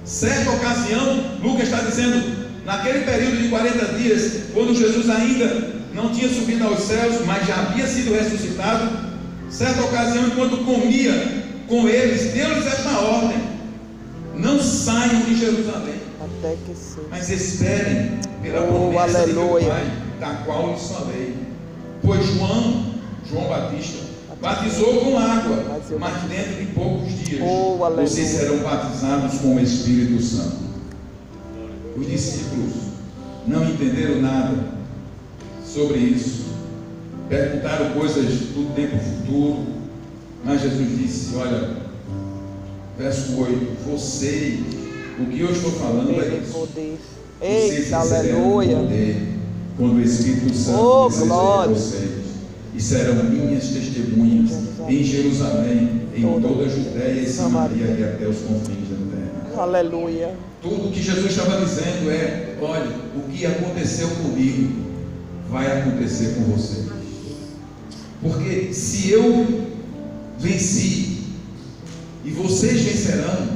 Certa ocasião, Lucas está dizendo, naquele período de 40 dias, quando Jesus ainda não tinha subido aos céus, mas já havia sido ressuscitado, certa ocasião, enquanto comia com eles, deu-lhes esta ordem: não saiam de Jerusalém, Até que sim. mas esperem pela promessa de meu Pai, da qual lhes falei. Pois João Batista, batizou com água, mas dentro de poucos dias vocês serão batizados com o Espírito Santo. Os discípulos não entenderam nada sobre isso, perguntaram coisas do tempo futuro, mas Jesus disse: olha, verso 8, vocês, o que eu estou falando é isso. Poder. Vocês Eita, receberão aleluia. poder quando o Espírito Santo descer sobre vocês, e serão minhas testemunhas em Jerusalém, em toda a Judéia e Samaria e até os confins da terra. Aleluia. Tudo o que Jesus estava dizendo é: olha, o que aconteceu comigo vai acontecer com vocês. Porque se eu venci e vocês vencerão,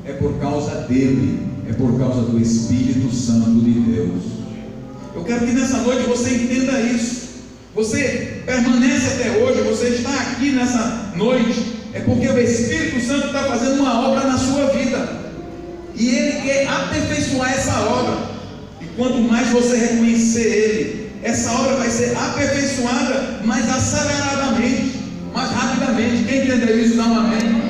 é por causa dele, é por causa do Espírito Santo de Deus. Eu quero que nessa noite você entenda isso. Você permanece até hoje, você está aqui nessa noite, é porque o Espírito Santo está fazendo uma obra na sua vida, e Ele quer aperfeiçoar essa obra. E quanto mais você reconhecer Ele, essa obra vai ser aperfeiçoada mais aceleradamente, mais rapidamente. Quem entendeu isso, dá um amém.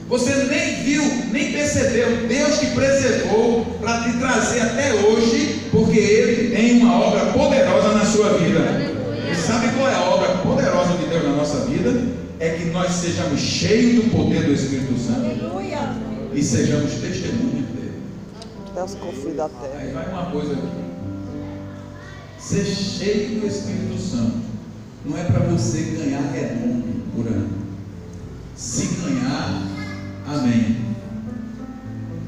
Você nem viu, nem percebeu, Deus te preservou para te trazer até hoje, porque Ele tem uma obra poderosa na sua vida. E sabe qual é a obra poderosa de Deus na nossa vida? É que nós sejamos cheios do poder do Espírito Santo e sejamos testemunhas dele. Deus confia da terra. Aí vai uma coisa aqui: ser cheio do Espírito Santo não é para você ganhar renome por ano. Se ganhar, amém,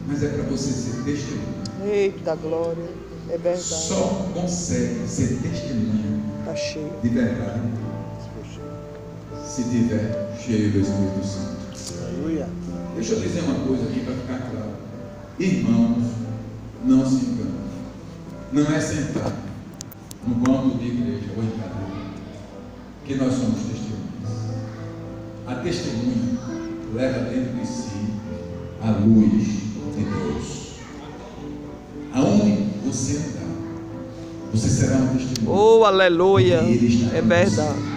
mas é para você ser testemunha. Eita, glória. É verdade. Só consegue ser testemunha Está cheio. de verdade se tiver cheio do Espírito Santo. Aleluia. Deixa eu dizer uma coisa aqui para ficar claro. Irmãos, não se enganem. Não é sentar no banco de igreja ou em casa que nós somos testemunhas. A testemunha leva dentro de si a luz de Deus. Aonde você andar, você será uma testemunha. Oh, aleluia. É verdade.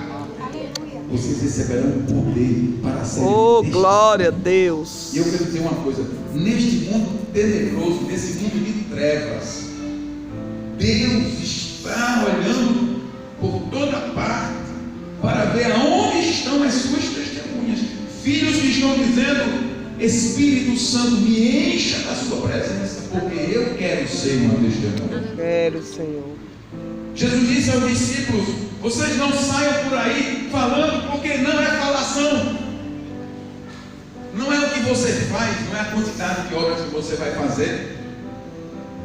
Vocês receberão o poder para ser Oh, glória a Deus. E eu quero dizer uma coisa: neste mundo tenebroso, nesse mundo de trevas, Deus está olhando por toda parte para ver aonde estão as suas testemunhas. Filhos que estão dizendo: Espírito Santo, me encha da sua presença, porque eu quero ser uma testemunha. Quero, Senhor. Jesus disse aos discípulos: vocês não saiam por aí falando, porque não é falação. Não é o que você faz, não é a quantidade de obras que você vai fazer.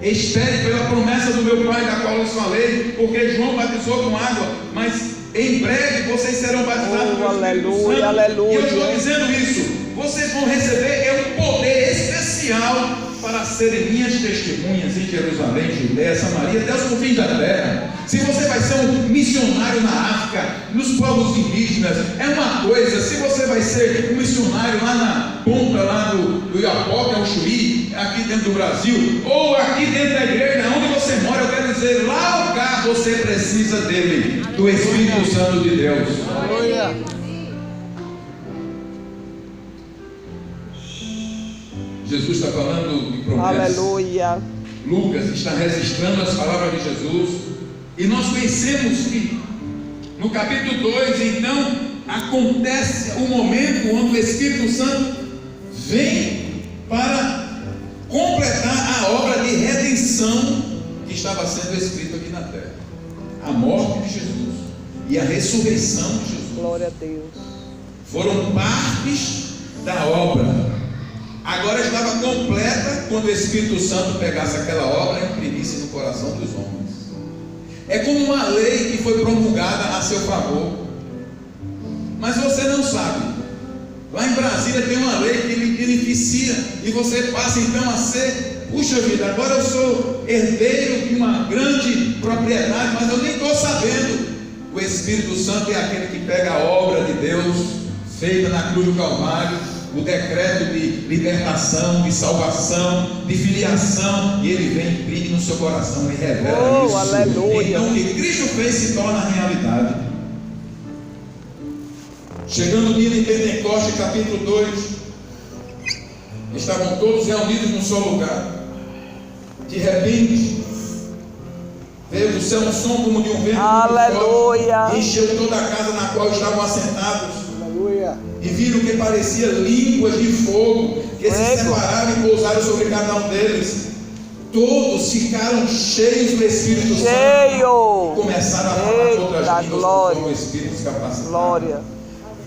Espere pela promessa do meu Pai, da qual eu lhes falei, porque João batizou com água, mas em breve vocês serão batizados com o Espírito Santo. Aleluia. E eu estou dizendo isso: vocês vão receber um poder especial para serem minhas testemunhas em Jerusalém, Judeia, Samaria, até os confins da terra. Se você vai ser um missionário na África, nos povos indígenas, é uma coisa. Se você vai ser um missionário lá na ponta lá do Iapoca, ao Chuí, aqui dentro do Brasil, ou aqui dentro da igreja, onde você mora, eu quero dizer, lá ou cá, você precisa dele, do Espírito Santo de Deus. Aleluia. Jesus está falando de promessas. Aleluia. Lucas está registrando as palavras de Jesus. E nós conhecemos que no capítulo 2, então, acontece o momento onde o Espírito Santo vem para completar a obra de redenção que estava sendo escrita aqui na terra. A morte de Jesus e a ressurreição de Jesus. Glória a Deus. Foram partes da obra. Agora estava completa quando o Espírito Santo pegasse aquela obra e imprimisse no coração dos homens. É como uma lei que foi promulgada a seu favor. Mas você não sabe. Lá em Brasília tem uma lei que lhe beneficia e você passa então a ser, puxa vida, agora eu sou herdeiro de uma grande propriedade, mas eu nem estou sabendo. O Espírito Santo é aquele que pega a obra de Deus feita na cruz do Calvário, o decreto de libertação, de salvação, de filiação, e ele vem e imprime no seu coração e revela isso. Aleluia. Então o que Cristo fez se torna realidade. Chegando o dia de Pentecostes, capítulo 2, estavam todos reunidos num só lugar. De repente veio do céu um som como de um vento muito forte, encheu toda a casa na qual estavam assentados. E viram que parecia línguas de fogo que se separaram e pousaram sobre cada um deles. Todos ficaram cheios do Espírito Santo e começaram a falar outras línguas conforme o Espírito os capacitava.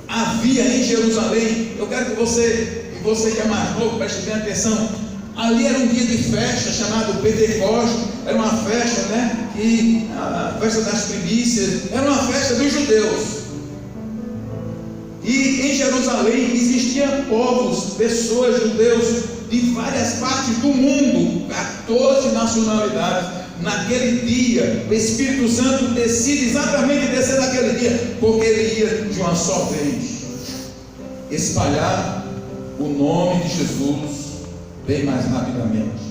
Havia em Jerusalém, eu quero que você que é mais novo, preste bem atenção. Ali era um dia de festa chamado Pentecostes. Era uma festa, a festa das primícias. Era uma festa dos judeus. E em Jerusalém existiam povos, pessoas, judeus de várias partes do mundo, 14 nacionalidades. Naquele dia, o Espírito Santo decide exatamente descer naquele dia, porque ele ia de uma só vez espalhar o nome de Jesus bem mais rapidamente.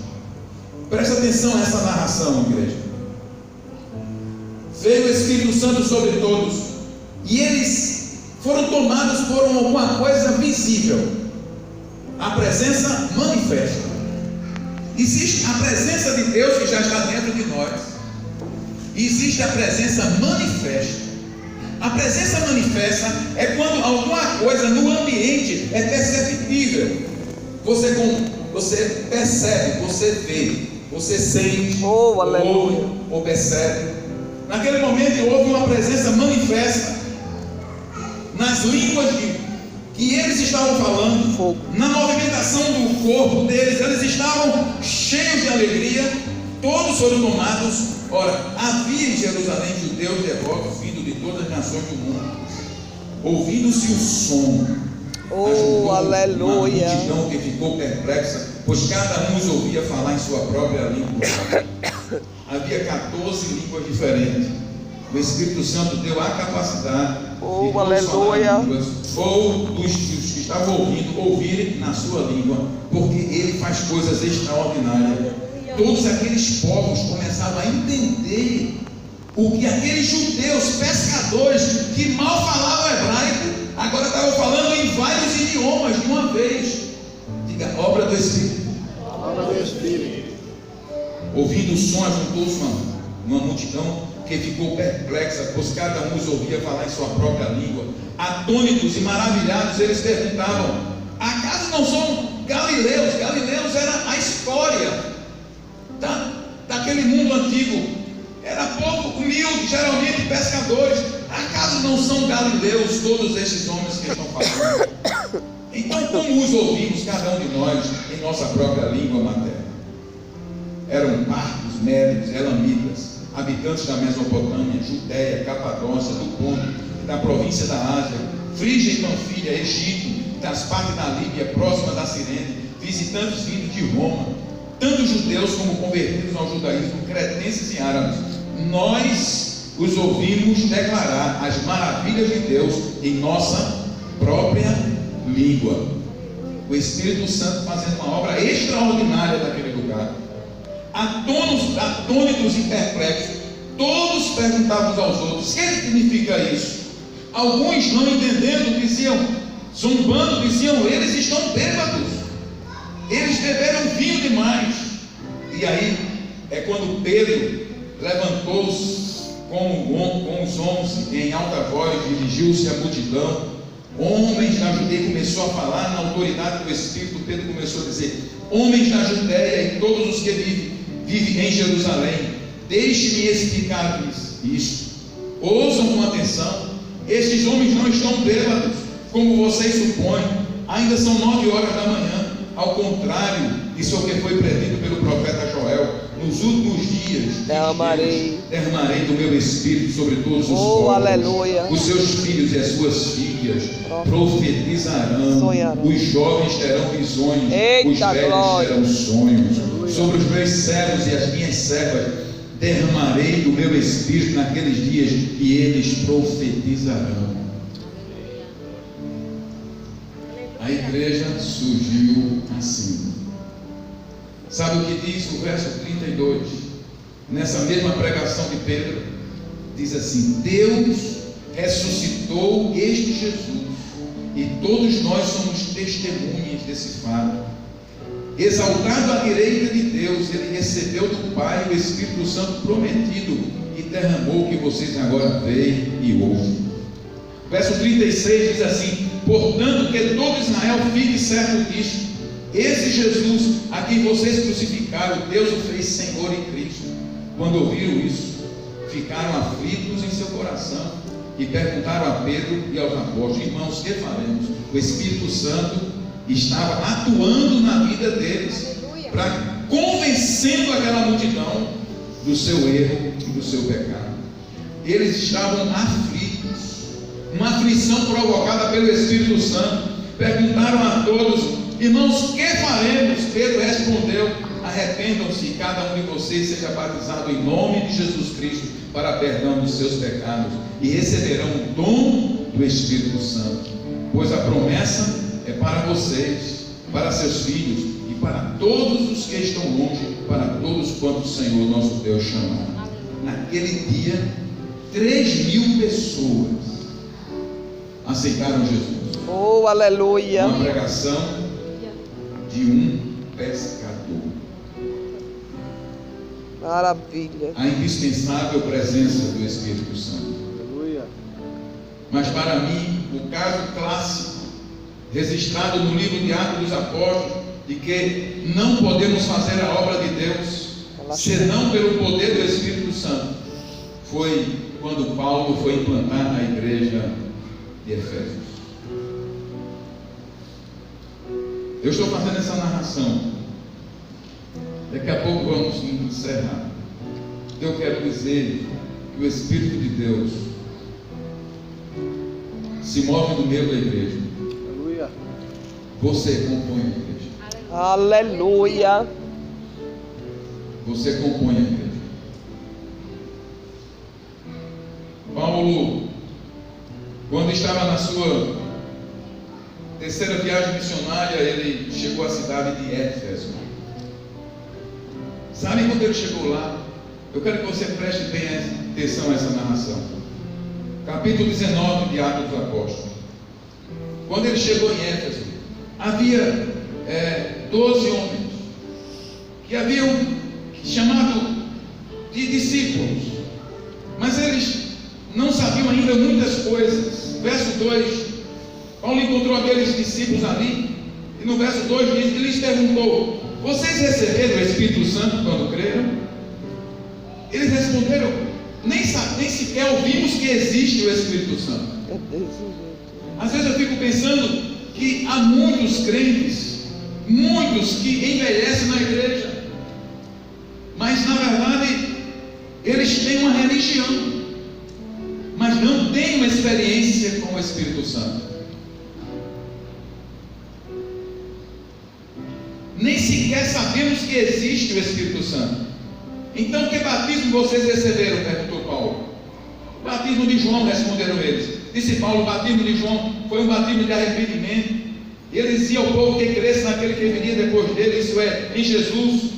Presta atenção a essa narração, igreja. Veio o Espírito Santo sobre todos, e eles foram tomados por alguma coisa visível. A presença manifesta. Existe a presença de Deus que já está dentro de nós. Existe a presença manifesta. A presença manifesta é quando alguma coisa no ambiente é perceptível. Você percebe, você vê, você sente, ou percebe. Naquele momento houve uma presença manifesta nas línguas que eles estavam falando, na movimentação do corpo deles. Eles estavam cheios de alegria, todos foram tomados. Ora, havia em Jerusalém judeus devotos vindo de todas as nações do mundo. Ouvindo-se o som, aleluia, uma multidão que ficou perplexa, pois cada um os ouvia falar em sua própria língua. Havia 14 línguas diferentes. O Espírito Santo deu a capacidade de todos falar línguas, ou dos que estavam ouvindo, ouvirem na sua língua, porque ele faz coisas extraordinárias. Todos aqueles povos começavam a entender o que aqueles judeus pescadores que mal falavam hebraico, agora estavam falando em vários idiomas de uma vez. Diga, obra do Espírito. Obra do Espírito. Ouvindo o som, juntou-se uma multidão que ficou perplexa, pois cada um os ouvia falar em sua própria língua. Atônitos e maravilhados, eles perguntavam: acaso não são galileus? Galileus era a história daquele mundo antigo. Era povo humilde, geralmente pescadores. Acaso não são galileus todos esses homens que estão falando? Então, como os ouvimos, cada um de nós, em nossa própria língua materna? Eram partos, médios, elamitas, habitantes da Mesopotâmia, Judéia, Capadócia, do Ponto, da província da Ásia, Frígia e Panfilha, Egito, das partes da Líbia, próxima da Cirene, visitantes vindos de Roma, tanto judeus como convertidos ao judaísmo, cretenses e árabes, nós os ouvimos declarar as maravilhas de Deus em nossa própria língua. O Espírito Santo fazendo uma obra extraordinária naquele lugar. Atônitos e perplexos, todos perguntavam uns aos outros: o que significa isso? Alguns, não entendendo, diziam, zombando, diziam: eles estão bêbados, eles beberam vinho demais. E aí é quando Pedro levantou-se com os 11 em alta voz, dirigiu-se à multidão, homens da Judeia, começou a falar na autoridade do Espírito. Pedro começou a dizer: homens da Judeia e todos os que vivem em Jerusalém, deixe-me explicar-lhes isto. Ouçam com atenção. Estes homens não estão bêbados, como vocês supõem. Ainda são 9 horas da manhã. Ao contrário, isso é o que foi predito pelo profeta Joel: nos últimos dias derramarei do meu Espírito sobre todos os povos. Aleluia. Os seus filhos e as suas filhas profetizarão. Sonharão. Os jovens terão visões. Eita, os velhos glória. terão sonhos. Sobre os meus servos e as minhas servas derramarei do meu Espírito naqueles dias, e eles profetizarão. A igreja surgiu assim. Sabe o que diz o verso 32? Nessa mesma pregação de Pedro, diz assim: Deus ressuscitou este Jesus, e todos nós somos testemunhas desse fato. Exaltado à direita de Deus, ele recebeu do Pai o Espírito Santo prometido e derramou o que vocês agora veem e ouvem. Verso 36 diz assim: portanto, que todo Israel fique certo disto: esse Jesus a quem vocês crucificaram, Deus o fez Senhor e Cristo. Quando ouviram isso, ficaram aflitos em seu coração e perguntaram a Pedro e aos apóstolos: irmãos, que faremos? O Espírito Santo estava atuando na vida deles, convencendo aquela multidão do seu erro e do seu pecado. Eles estavam aflitos, uma aflição provocada pelo Espírito Santo. Perguntaram a todos: irmãos, que faremos? Pedro respondeu: arrependam-se e cada um de vocês seja batizado em nome de Jesus Cristo para perdão dos seus pecados, e receberão o dom do Espírito Santo, pois a promessa é para vocês, para seus filhos e para todos os que estão longe, para todos quantos o Senhor nosso Deus chamar. Naquele dia, 3.000 pessoas aceitaram Jesus. Oh, aleluia. Uma pregação de um pescador. Maravilha. A indispensável presença do Espírito Santo. Aleluia. Mas para mim, o caso clássico registrado no livro de Atos dos Apóstolos, de que não podemos fazer a obra de Deus senão pelo poder do Espírito Santo, foi quando Paulo foi implantar a igreja de Efésios. Eu estou fazendo essa narração, daqui a pouco vamos encerrar. Eu quero dizer que o Espírito de Deus se move no meio da igreja. Você compõe a igreja. Aleluia. Você compõe a igreja. Paulo, quando estava na sua terceira viagem missionária, ele chegou à cidade de Éfeso. Sabe quando ele chegou lá? Eu quero que você preste bem atenção a essa narração. Capítulo 19 de Atos dos Apóstolos. Quando ele chegou em Éfeso, havia 12 homens que haviam chamado de discípulos, mas eles não sabiam ainda muitas coisas. Verso 2, Paulo encontrou aqueles discípulos ali, e no verso 2 diz que lhes perguntou: vocês receberam o Espírito Santo quando creram? Eles responderam: nem sequer ouvimos que existe o Espírito Santo. Às vezes eu fico pensando que há muitos crentes, muitos que envelhecem na igreja, mas na verdade eles têm uma religião, mas não têm uma experiência com o Espírito Santo. Nem sequer sabemos que que existe o Espírito Santo. Então, que batismo vocês receberam? Perguntou Paulo. O batismo de João, responderam eles. Disse Paulo: o batismo de João foi um batismo de arrependimento. Ele dizia ao povo que cresce naquele que viria depois dele, isso é, em Jesus.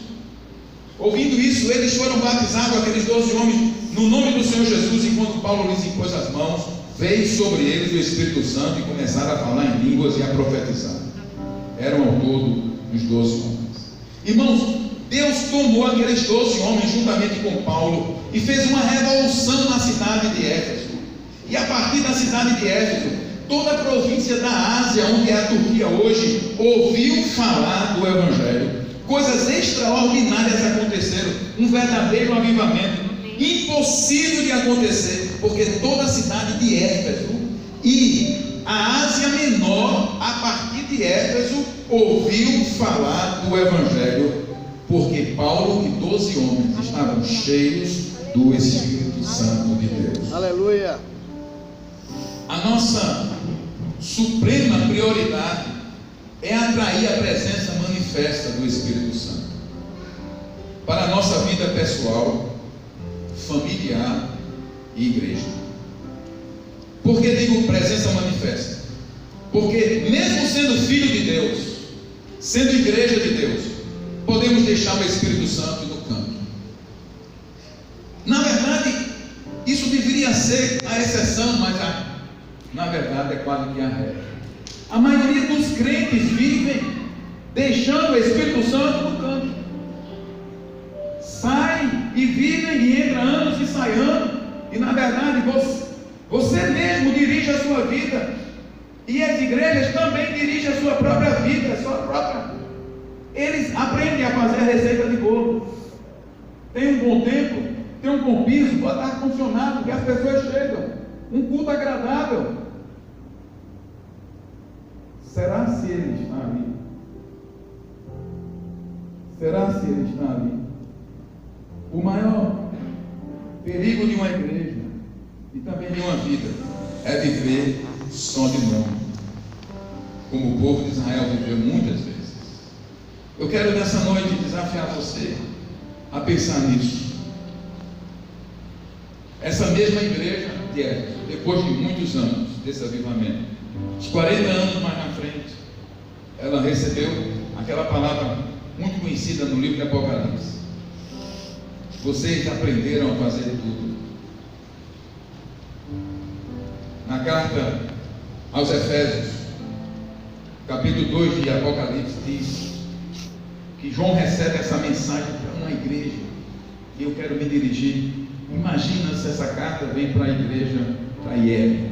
Ouvindo isso, eles foram batizados, aqueles 12 homens, no nome do Senhor Jesus. E quando Paulo lhes impôs as mãos, veio sobre eles o Espírito Santo e começaram a falar em línguas e a profetizar. Eram ao todo os 12 homens. Irmãos, Deus tomou aqueles 12 homens juntamente com Paulo e fez uma revolução na cidade de Éfeso. E a partir da cidade de Éfeso, toda a província da Ásia, onde é a Turquia hoje, ouviu falar do Evangelho. Coisas extraordinárias aconteceram, um verdadeiro avivamento, impossível de acontecer, porque toda a cidade de Éfeso e a Ásia Menor, a partir de Éfeso, ouviu falar do Evangelho, porque Paulo e 12 homens estavam cheios do Espírito Santo de Deus. Aleluia. A nossa suprema prioridade é atrair a presença manifesta do Espírito Santo para a nossa vida pessoal, familiar e igreja. Por que digo presença manifesta? Porque mesmo sendo filho de Deus, sendo igreja de Deus, podemos deixar o Espírito Santo no canto. Na verdade, isso deveria ser a exceção, mas na verdade é quase que a regra. A maioria dos crentes vivem deixando o Espírito Santo no canto. Saem e vivem e entra anos e sai anos. E na verdade você mesmo dirige a sua vida. E as igrejas também dirigem a sua própria vida, a sua própria. Eles aprendem a fazer a receita de bolo. Tem um bom tempo, tem um bom piso, pode estar funcionando, porque as pessoas chegam. Um culto agradável. Será se ele está ali? Será se ele está ali? O maior perigo de uma igreja e também de uma vida é viver só de nome, como o povo de Israel viveu muitas vezes. Eu quero nessa noite desafiar você a pensar nisso. Essa mesma igreja de Éfeso, depois de muitos anos desse avivamento, uns 40 anos mais na frente, ela recebeu aquela palavra muito conhecida no livro de Apocalipse: vocês aprenderam a fazer tudo. Na carta aos Efésios, capítulo 2 de Apocalipse, diz que João recebe essa mensagem para uma igreja, e eu quero me dirigir. Imagina se essa carta vem para a igreja, para IEL,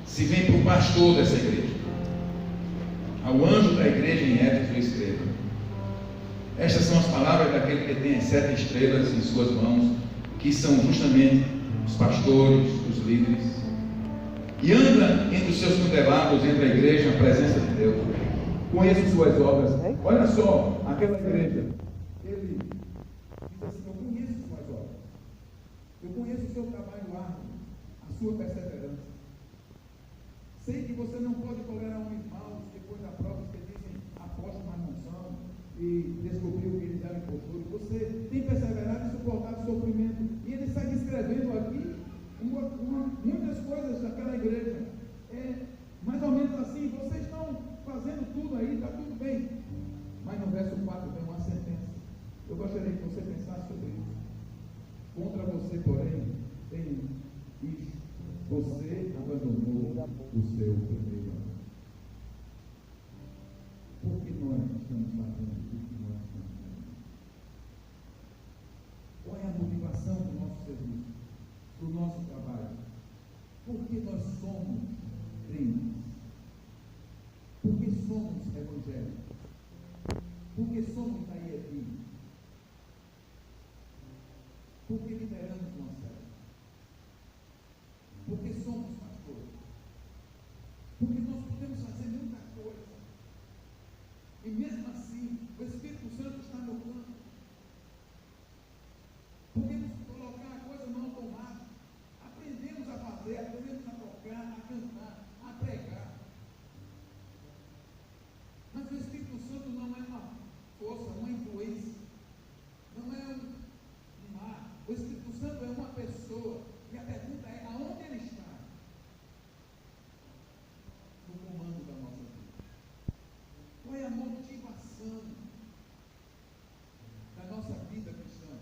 se vem para o pastor dessa igreja, ao anjo da igreja em Éfeso, escreva: estas são as palavras daquele que tem as 7 estrelas em suas mãos, que são justamente os pastores, os líderes, e anda entre os seus candelabros, entre a igreja, a presença de Deus. Conheço suas obras. Olha só, aquela igreja, ele diz assim: eu conheço suas obras, eu conheço o seu trabalho árduo, a sua perseverança. Sei que você não pode tolerar homens maus depois da prova, que dizem apóstolos, mas não são, e descobriu que eles eram impostores. Você tem perseverado e suportado o sofrimento. E ele segue escrevendo aqui muitas coisas daquela igreja. Mais ou menos assim: vocês estão fazendo tudo aí, está tudo bem. Mas no verso 4 tem uma sentença. Eu gostaria que você pensasse sobre isso. Contra você, porém, tem isso: você abandonou o seu primeiro amor. Por que nós estamos fazendo o que nós estamos fazendo? Qual é a motivação do nosso serviço, do nosso trabalho? Por que nós somos crentes? Por que somos evangélicos? Por que somos IEB? Por que lideramos uma série? Por que somos pastores? Porque nós podemos fazer muita coisa, e mesmo assim o Espírito Santo está no campo. Podemos colocar a coisa no automático. Aprendemos a fazer, aprendemos a tocar, a cantar, a pregar. Mas o Espírito Santo não é uma força Santo é uma pessoa. E a pergunta é: aonde ele está? No comando da nossa vida. Qual é a motivação da nossa vida cristã?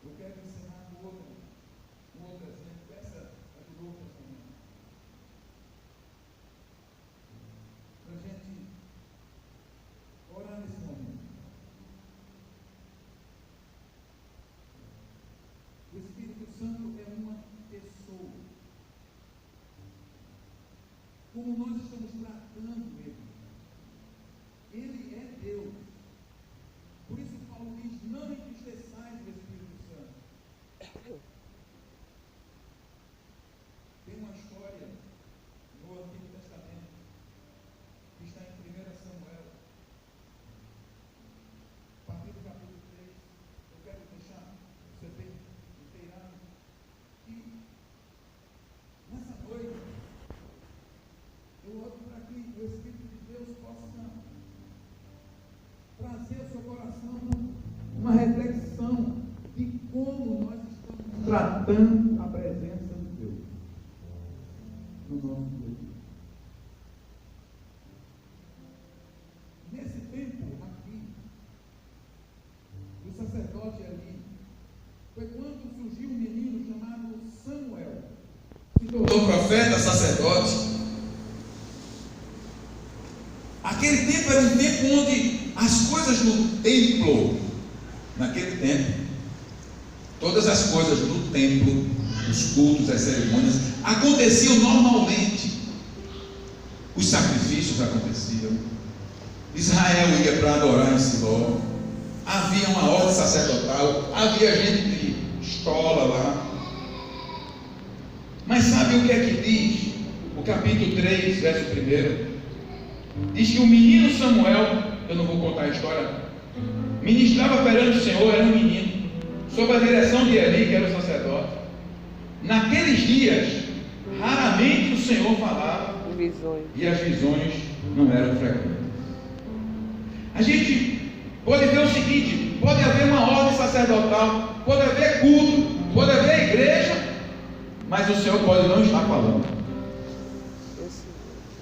Eu quero ensinar um outro exemplo. Essa é do Novo Testamento. Para a gente orar nesse momento. O Espírito Santo é uma pessoa. Como nós estamos tratando Ele. Ele é Deus. Por isso Paulo diz: não entristeçais o Espírito Santo. Tem uma história no Antigo Testamento que está em 1 Samuel, a partir do capítulo 3. Eu quero deixar você bem inteirado. E nessa noite eu oro para que o Espírito de Deus possa trazer ao seu coração uma reflexão de como nós estamos tratando a presença de Deus no nosso dia. Nesse tempo aqui, do sacerdote ali, foi quando surgiu um menino chamado Samuel, se tornou profeta, sacerdote. Aquele tempo era um tempo onde as coisas no templo, naquele tempo, todas as coisas no templo, os cultos, as cerimônias, aconteciam normalmente. Os sacrifícios aconteciam. Israel ia para adorar em Siló. Havia uma ordem sacerdotal. Havia gente de escola lá. Mas sabe o que é que diz? O capítulo 3, verso 1. Diz que o menino Samuel, eu não vou contar a história, ministrava perante o Senhor, era um menino, sob a direção de Eli, que era o sacerdote. Naqueles dias, raramente o Senhor falava, e as visões não eram frequentes. A gente pode ver o seguinte: pode haver uma ordem sacerdotal, pode haver culto, pode haver igreja, mas o Senhor pode não estar falando.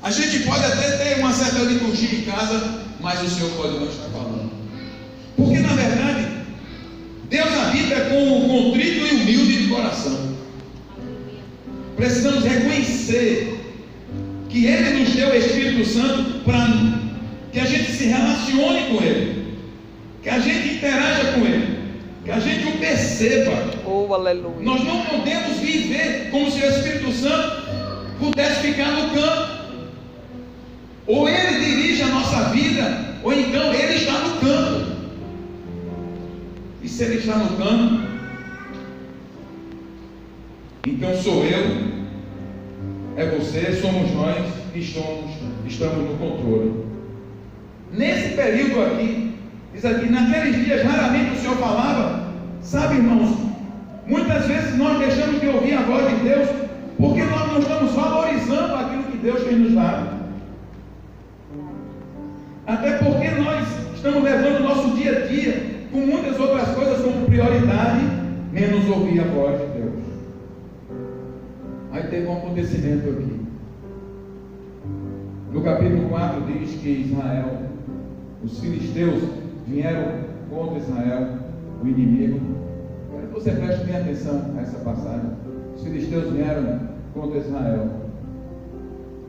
A gente pode até ter uma certa liturgia em casa, mas o Senhor pode não estar falando. Porque na verdade, Deus habita com o contrito e humilde de coração. Precisamos reconhecer que Ele nos deu o Espírito Santo para que a gente se relacione com Ele, que a gente interaja com Ele, que a gente o perceba. Oh, aleluia. Nós não podemos viver como se o Espírito Santo pudesse ficar no canto. Ou Ele dirige a nossa vida, ou então Ele está no canto. E se Ele está no canto, então sou eu, é você, somos nós que estamos no controle. Nesse período aqui, diz aqui, naqueles dias raramente o Senhor falava. Sabe, irmãos, muitas vezes nós deixamos de ouvir a voz de Deus porque nós não estamos valorizando aquilo que Deus tem nos dado. Até porque nós estamos levando o nosso dia a dia com muitas outras coisas como prioridade, menos ouvir a voz de Deus. Aí teve um acontecimento aqui. No capítulo 4 diz que Israel, os filisteus vieram contra Israel, o inimigo. Quero que você preste bem atenção a essa passagem. Os filisteus vieram contra Israel.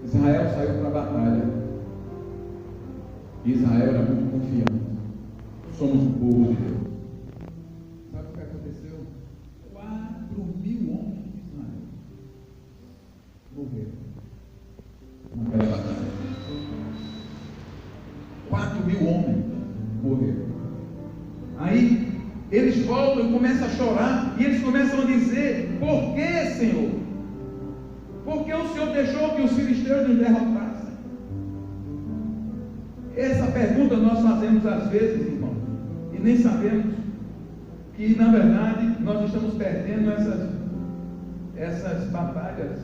Israel saiu para a batalha. Israel era muito confiante. Somos o povo de Deus. Sabe o que aconteceu? 4.000 homens de Israel morreram naquela batalha. 4.000 homens morreram. Aí eles voltam e começam a chorar. E eles começam a dizer: por que, Senhor? Por que o Senhor deixou que os filisteus nos derrotassem? Essa pergunta nós fazemos às vezes, irmão, e nem sabemos que na verdade nós estamos perdendo essas batalhas,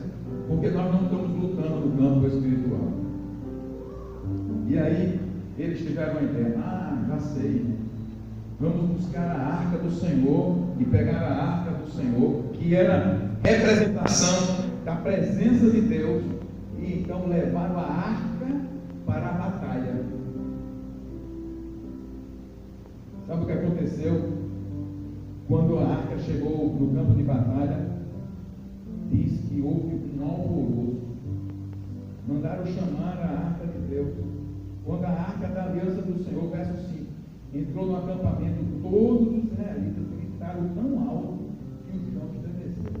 porque nós não estamos lutando no campo espiritual. E aí eles tiveram uma ideia: já sei, Vamos buscar a arca do Senhor e pegar a arca do Senhor, que era representação da presença de Deus, e então levaram a arca para a batalha. Sabe o que aconteceu? Quando a arca chegou no campo de batalha, diz que houve um alvoroço. Mandaram chamar a arca de Deus. Quando a arca da aliança do Senhor, verso 5, entrou no acampamento, todos os israelitas gritaram tão alto que o chão estremeceu.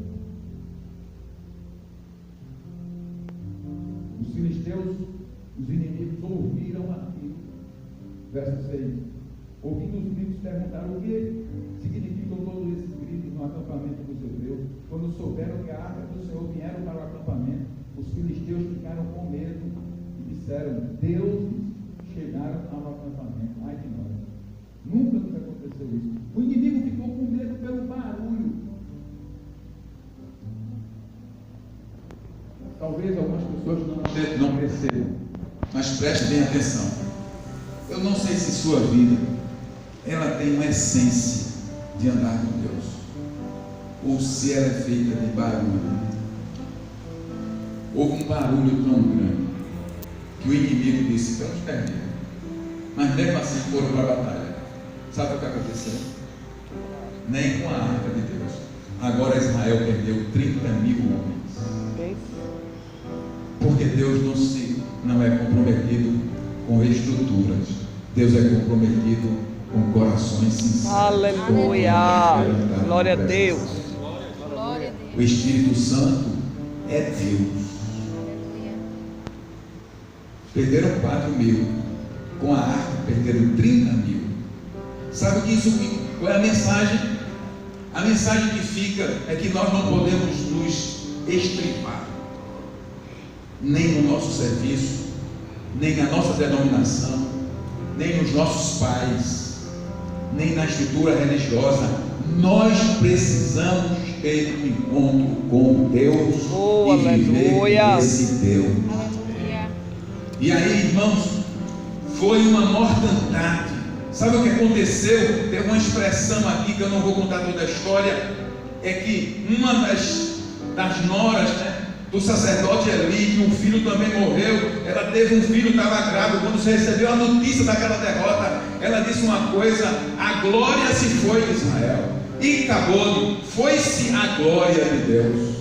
Os filisteus, os inimigos, ouviram aquilo. Verso 6. Ouvindo os gritos, perguntaram o que significam todos esses gritos no acampamento dos hebreus. Quando souberam que a arca do Senhor vieram para o acampamento, os filisteus ficaram com medo e disseram: deuses chegaram ao acampamento. Ai de nós, nunca nos aconteceu isso. O inimigo ficou com medo pelo barulho. Talvez algumas pessoas não percebam, mas preste bem atenção. Eu não sei se sua vida ela tem uma essência de andar com Deus, ou se ela é feita de barulho. Houve um barulho tão grande que o inimigo disse: vamos perder. Mas mesmo assim foram para a batalha. Sabe o que aconteceu? Nem com a arca de Deus. Agora Israel perdeu 30 mil homens. Porque Deus não é comprometido com estruturas. Deus é comprometido com corações sinceros. Aleluia. Glória a Deus. O Espírito Santo é Deus. Perderam 4 mil. Com a arca perderam 30 mil. Sabe o que isso fica? Qual é a mensagem? A mensagem que fica é que nós não podemos nos estripar, nem no nosso serviço, nem na nossa denominação, nem nos nossos pais, nem na estrutura religiosa. Nós precisamos ter um encontro com Deus e viver esse Deus. E aí, irmãos, foi uma mortandade. Sabe o que aconteceu? Tem uma expressão aqui que eu não vou contar toda a história. É que uma das noras, do sacerdote Eli, que o filho também morreu, ela teve um filho, estava grávida. Quando você recebeu a notícia daquela derrota, ela disse uma coisa: a glória se foi de Israel. E acabou, foi-se a glória de Deus.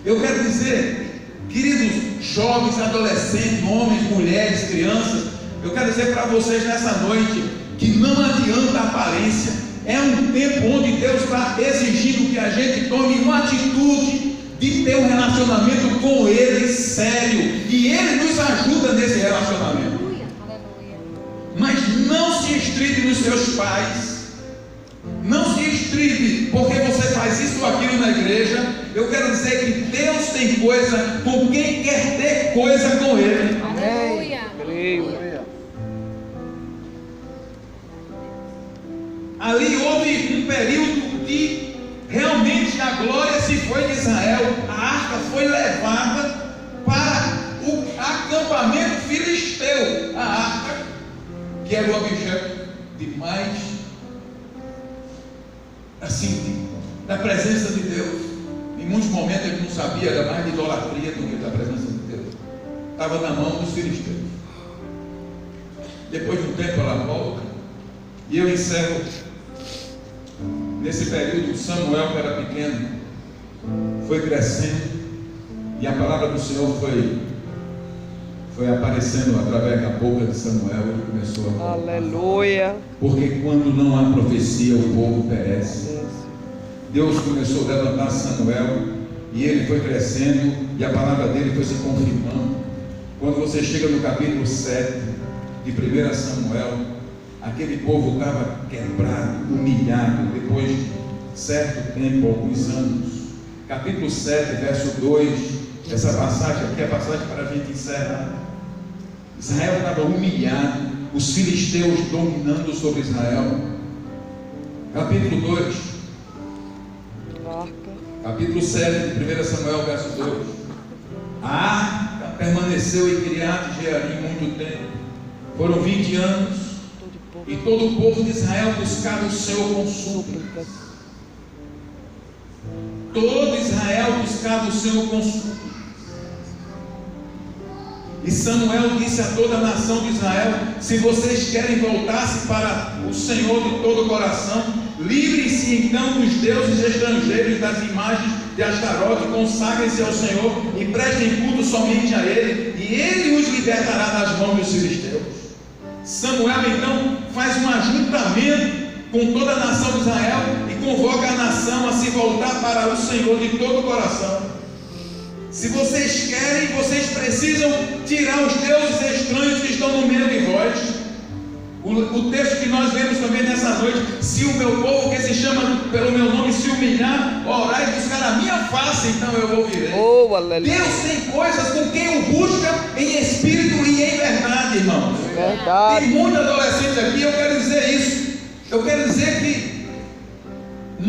Eu quero dizer, queridos jovens, adolescentes, homens, mulheres, crianças, eu quero dizer para vocês nessa noite que não adianta a aparência. É um tempo onde Deus está exigindo que a gente tome uma atitude de ter um relacionamento com Ele sério, e Ele nos ajuda nesse relacionamento. Mas não se estribe nos seus pais, não se estribe porque você faz isso ou aquilo na igreja. Eu quero dizer que Deus tem coisa com quem quer ter coisa com Ele. Aleluia. Creio. Ali houve um período de realmente a glória se foi de Israel. A arca foi levada para o acampamento filisteu. A arca, que era o objeto de mais, assim, da presença de Deus. Em muitos momentos ele não sabia, era mais de idolatria do que da presença de Deus. Estava na mão dos filisteus. Depois de um tempo ela volta, e eu encerro. Nesse período, Samuel, que era pequeno, foi crescendo, e a palavra do Senhor foi aparecendo através da boca de Samuel. Ele começou a falar. Aleluia. Porque quando não há profecia, o povo perece. Deus começou a levantar Samuel, e ele foi crescendo, e a palavra dele foi se confirmando. Quando você chega no capítulo 7 de 1 Samuel, aquele povo estava quebrado, humilhado, depois de certo tempo, alguns anos. Capítulo 7, verso 2, essa passagem aqui é a passagem para a gente encerrar. Israel estava humilhado, os filisteus dominando sobre Israel. Capítulo 2, capítulo 7 de 1 Samuel, verso 2. A arca permaneceu em Kiriat Jearim muito tempo. Foram 20 anos. E todo o povo de Israel buscava o Senhor com súplicas. Todo Israel buscava o Senhor com súplicas. E Samuel disse a toda a nação de Israel: se vocês querem voltar-se para o Senhor de todo o coração, livrem-se então dos deuses estrangeiros, das imagens de Astarote, consagrem-se ao Senhor e prestem culto somente a Ele, e Ele os libertará das mãos dos filisteus. Samuel então faz um ajuntamento com toda a nação de Israel e convoca a nação a se voltar para o Senhor de todo o coração. Se vocês querem, vocês precisam tirar os deuses estranhos que estão no meio de vós. O texto que nós lemos também nessa noite: se o meu povo, que se chama pelo meu nome, se humilhar, orar e buscar a minha face, então eu ouvirei. Oh, aleluia. Deus tem coisas com quem o busca em espírito e em verdade, irmãos. Verdade. Tem muitos adolescentes aqui. Eu quero dizer isso. Eu quero dizer que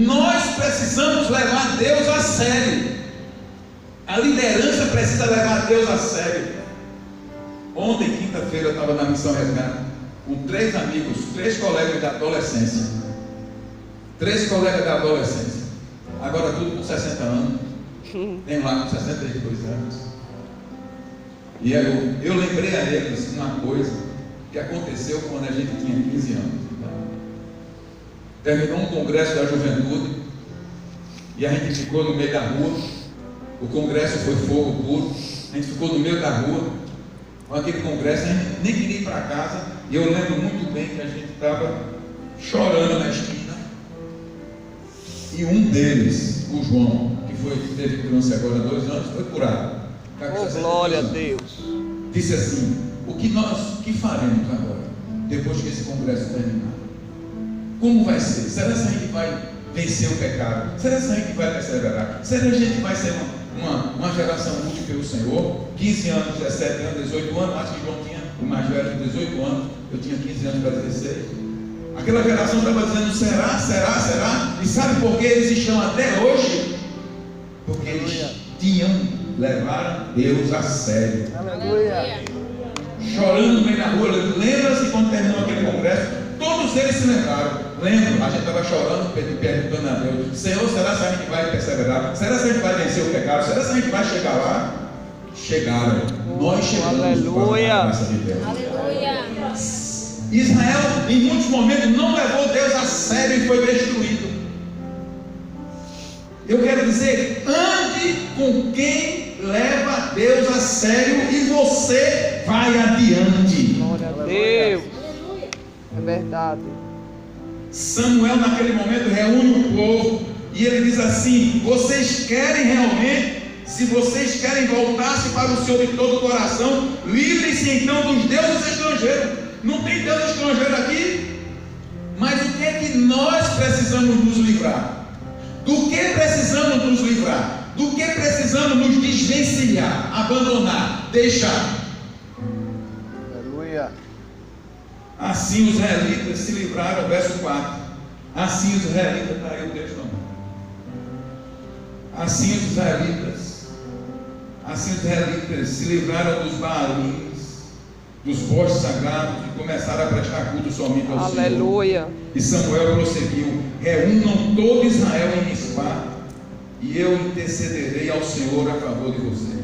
nós precisamos levar Deus a sério. A liderança precisa levar Deus a sério. Ontem, quinta-feira, eu estava na Missão Resgate com 3 amigos, 3 colegas da adolescência. 3 colegas da adolescência. Agora tudo com 60 anos. Tem lá com 62 anos. E eu lembrei a eles uma coisa que aconteceu quando a gente tinha 15 anos. Terminou um congresso da juventude e a gente ficou no meio da rua. O congresso foi fogo puro. A gente ficou no meio da rua com aquele congresso. A gente nem queria ir para casa. E eu lembro muito bem que a gente estava chorando na esquina. E um deles, o João, que teve câncer agora há 2 anos, foi curado. Oh, glória a Deus. Disse assim: o que faremos agora, depois que esse congresso terminar? Como vai ser? Será que a gente vai vencer o pecado? Será que a gente vai perseverar? Será que a gente vai ser uma geração útil pelo Senhor? 15 anos, 17 anos, 18 anos. Acho que João tinha o mais velho de 18 anos. Eu tinha 15 anos para 16. Aquela geração estava dizendo: será, será, será? E sabe por que eles estão até hoje? Porque eles levaram Deus a sério. Aleluia. Chorando no meio da rua. Lembra-se quando terminou aquele congresso? Todos eles se lembraram. Lembro, a gente estava chorando, perguntando a Deus: Senhor, será que a gente vai perseverar? Será que a gente vai vencer o pecado? Será que a gente vai chegar lá? Chegaram. Nós chegamos. Aleluia. Com a graça de Deus. Aleluia. Israel, em muitos momentos, não levou Deus a sério e foi destruído. Eu quero dizer: ande com quem leva Deus a sério e você vai adiante. Glória a Deus. É verdade. Samuel, naquele momento, reúne o povo e ele diz assim: vocês querem realmente, se vocês querem voltar-se para o Senhor de todo o coração, livrem-se então dos deuses estrangeiros. Não tem Deus estrangeiro aqui? Mas o que é que nós precisamos nos livrar? Do que precisamos nos livrar? Do que precisamos nos desvencilhar, abandonar, deixar? Aleluia. Assim os israelitas se livraram, verso 4. Assim os israelitas, está aí o texto não. Assim os israelitas se livraram dos baalins, dos postes sagrados, e começaram a prestar culto somente ao Senhor. Aleluia. E Samuel prosseguiu: reúnam todo Israel em Mispá, e eu intercederei ao Senhor a favor de vocês.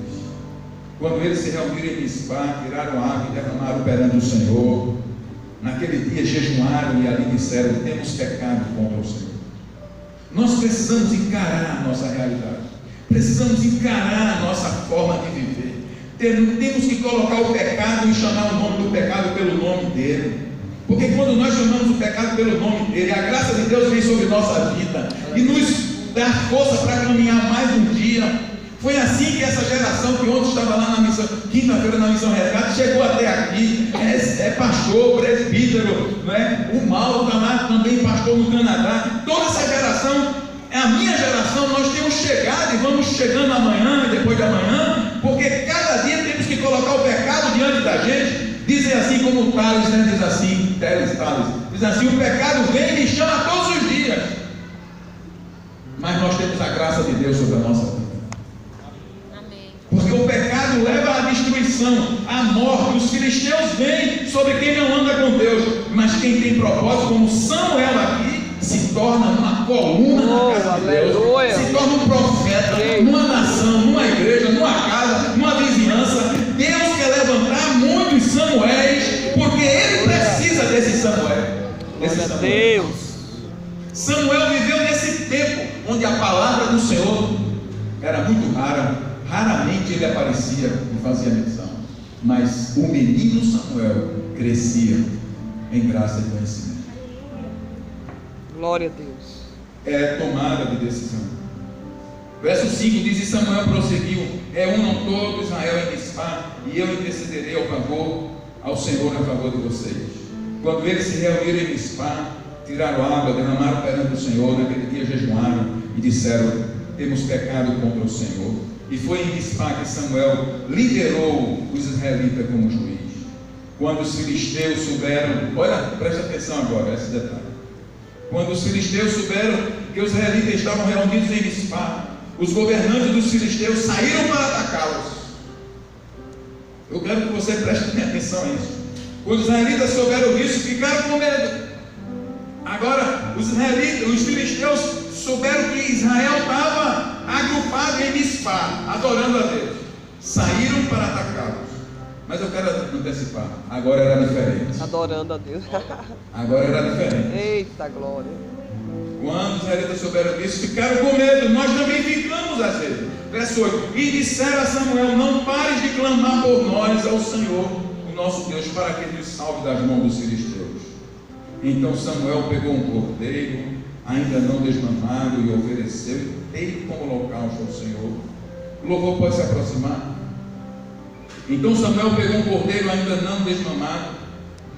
Quando eles se reuniram em Mispá, tiraram água e derramaram perante o Senhor. Naquele dia jejuaram e ali disseram: temos pecado contra o Senhor. Nós precisamos encarar a nossa realidade, precisamos encarar a nossa forma de viver. Temos que colocar o pecado e chamar o nome do pecado pelo nome dele. Porque quando nós chamamos o pecado pelo nome dele, a graça de Deus vem sobre nossa vida e nos dá força para caminhar mais um dia. Foi assim que essa geração que ontem estava lá na missão, quinta-feira na Missão Resgate, chegou até aqui. É pastor, presbítero, não é? O Mauro está lá também, pastor no Canadá. Toda essa geração é a minha geração. Nós temos chegado e vamos chegando amanhã e depois de amanhã, porque cada dia temos que colocar o pecado diante da gente. Dizem assim como o Tales, né? Diz assim, Tales, diz assim: o pecado vem e me chama todos os dias. Mas nós temos a graça de Deus sobre a nossa vida. Porque o pecado leva à destruição, à morte. Os filisteus vêm sobre quem não anda com Deus, mas quem quem tem propósito, como Samuel aqui, se torna uma coluna na casa de Deus, aleluia. se torna um profeta, numa nação, numa igreja, numa casa, numa vizinhança. Deus quer levantar muitos Samuéis, porque Ele precisa desse Samuel. Glória a Deus. Samuel viveu nesse tempo onde a palavra do Senhor era muito rara, raramente ele aparecia e fazia menção, mas o menino Samuel crescia em graça e conhecimento. Glória a Deus. É tomada de decisão. Verso 5 diz: e Samuel prosseguiu: reúnam todo Israel em Mispá, e eu intercederei ao Senhor a favor de vocês. Quando eles se reuniram em Mispá, tiraram água, derramaram perante o Senhor, naquele dia jejuaram e disseram: temos pecado contra o Senhor. E foi em Mispá que Samuel liderou os israelitas como juiz. Quando os filisteus souberam, olha, presta atenção agora, esse detalhe. Quando os filisteus souberam que os israelitas estavam reunidos em Mispá, os governantes dos filisteus saíram para atacá-los. Eu quero que você preste atenção a isso. Quando os israelitas souberam disso, ficaram com medo. Agora, os filisteus souberam que Israel estava agrupado em Mispá, adorando a Deus. Saíram para atacá-los. Mas eu quero antecipar, agora era diferente. Adorando a Deus. Agora era diferente. Eita glória. Quando os israelitas souberam disso, ficaram com medo. Nós também ficamos às vezes. Verso 8: e disseram a Samuel: não pares de clamar por nós ao Senhor, o nosso Deus, para que ele nos salve das mãos dos filisteus. Então Samuel pegou um cordeiro, ainda não desmamado, e ofereceu inteiro como holocausto ao Senhor. O louvor pode se aproximar. Então Samuel pegou um cordeiro ainda não desmamado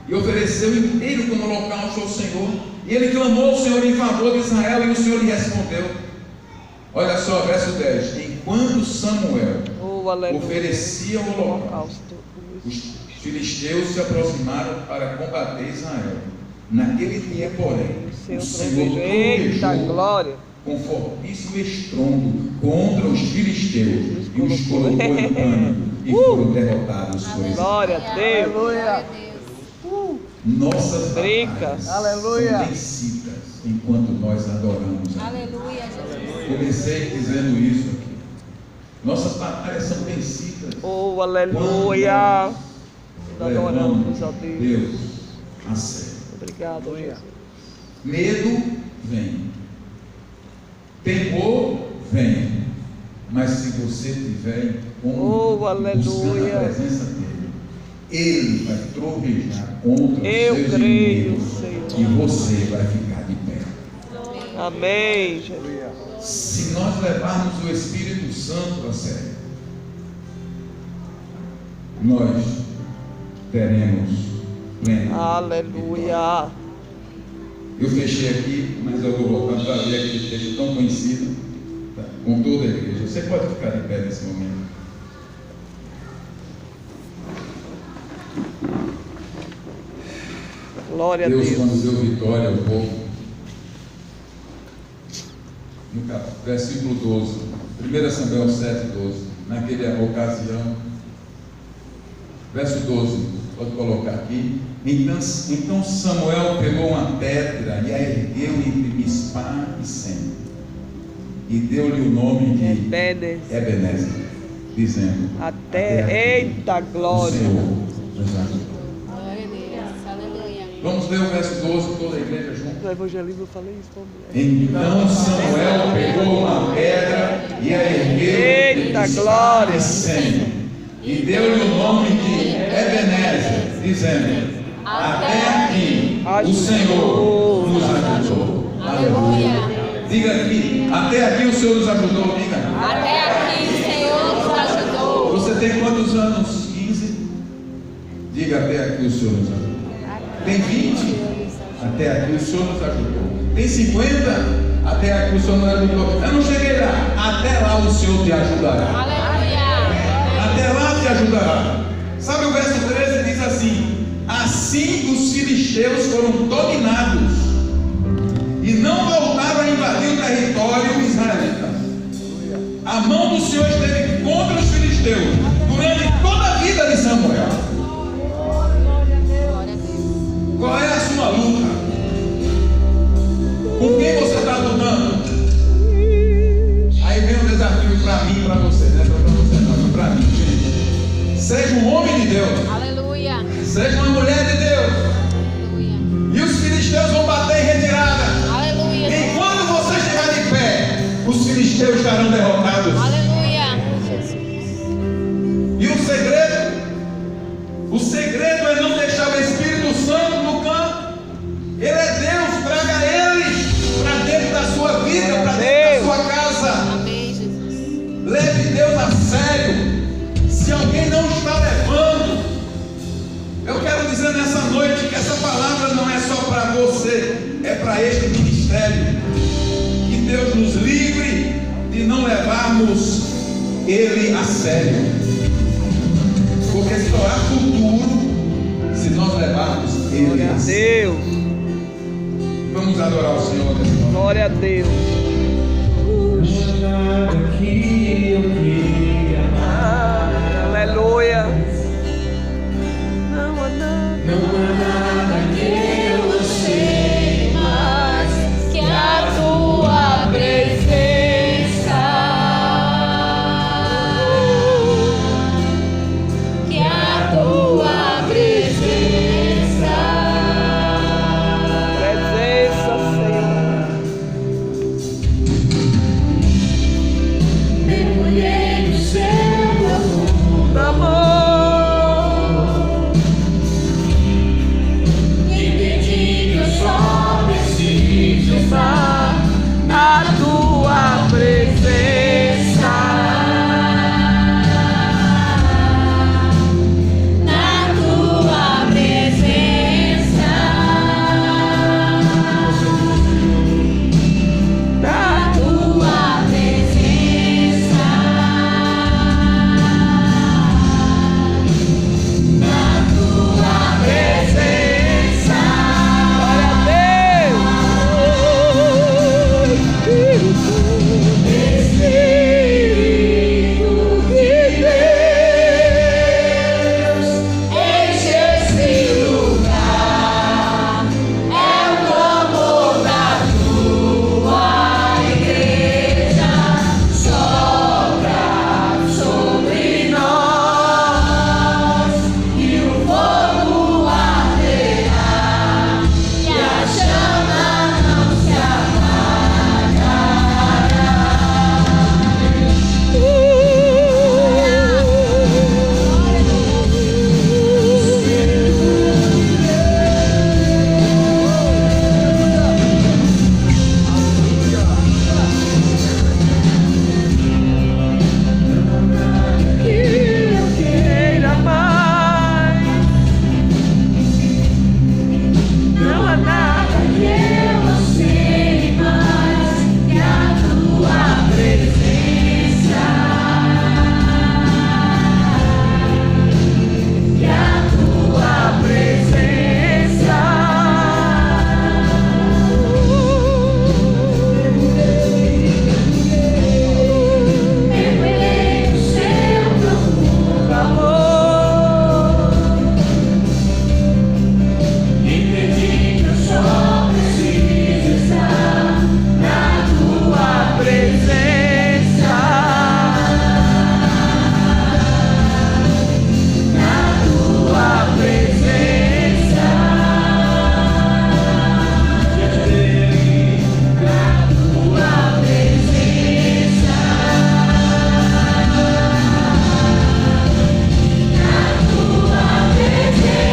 e ofereceu inteiro como holocausto ao Senhor. E ele clamou ao Senhor em favor de Israel, e o Senhor lhe respondeu. Olha só, verso 10: enquanto Samuel oferecia o holocausto, os filisteus se aproximaram para combater Israel. Naquele dia, porém, o Senhor trovejou com fortíssimo estrondo contra os filisteus e os colocou em pânico, e foram derrotados por Israel. Glória a Deus. Aleluia. Nossas Bricas. batalhas são vencidas enquanto nós adoramos a Deus. Aleluia, Jesus. Comecei dizendo isso aqui. Nossas batalhas são vencidas. Oh, aleluia. Adoramos a Deus. Deus a sério. Obrigado, Jesus. Medo vem. Temor vem. Mas se você tiver buscando a presença dele, ele vai trovejar contra os seus inimigos, e você vai ficar de pé. Amém, Jesus. Se nós levarmos o Espírito Santo a sério, nós teremos pleno. Aleluia. Eu fechei aqui, mas eu vou voltar para ver aquele texto tão conhecido, tá? Com toda a igreja. Você pode ficar de pé nesse momento. Glória a Deus. Deus, quando deu vitória ao povo, no versículo 12, 1 Samuel 7:12, naquela ocasião, verso 12, pode colocar aqui. Então Samuel pegou uma pedra e a ergueu entre Mispá e Sem, e deu-lhe o nome de Ebenezer, dizendo: até eita glória. O Senhor nos ajudou. Glória a Deus. Aleluia. Vamos ler o verso 12, toda a igreja junto. No evangelismo eu falei isso também. Então Samuel pegou uma pedra e a ergueu Eita entre glória. Mispá e Sem, e deu-lhe o nome de Ebenezer, dizendo: até aqui o Senhor nos ajudou. Aleluia. Diga aqui: até aqui o Senhor nos ajudou. Diga: Até aqui o Senhor nos ajudou. você tem quantos anos? 15? Diga: até aqui o Senhor nos ajudou. Tem 20? Até aqui o Senhor nos ajudou. Tem 50? Até aqui o Senhor nos ajudou. Eu não cheguei lá. Até lá o Senhor te ajudará. Aleluia. Até lá te ajudará. Sabe o verso 13? Diz assim: assim os filisteus foram dominados e não voltaram a invadir o território israelita. A mão do Senhor esteve contra os filisteus durante toda a vida de Samuel. Qual é a sua luta? amados. Aleluia. E o segredo é não deixar o Espírito Santo no canto. Ele é Deus, traga Ele para dentro da sua vida, para dentro da sua casa. Amém, Jesus. Leve Deus a sério. Se alguém não está levando, eu quero dizer nessa noite que essa palavra não é só para você, é para este ministério. Que Deus nos livre de não levarmos Ele a sério, porque só há futuro se nós levarmos Ele Glória a a sério. Deus. Vamos adorar o Senhor nesse momento. Glória a Deus. Aqui eu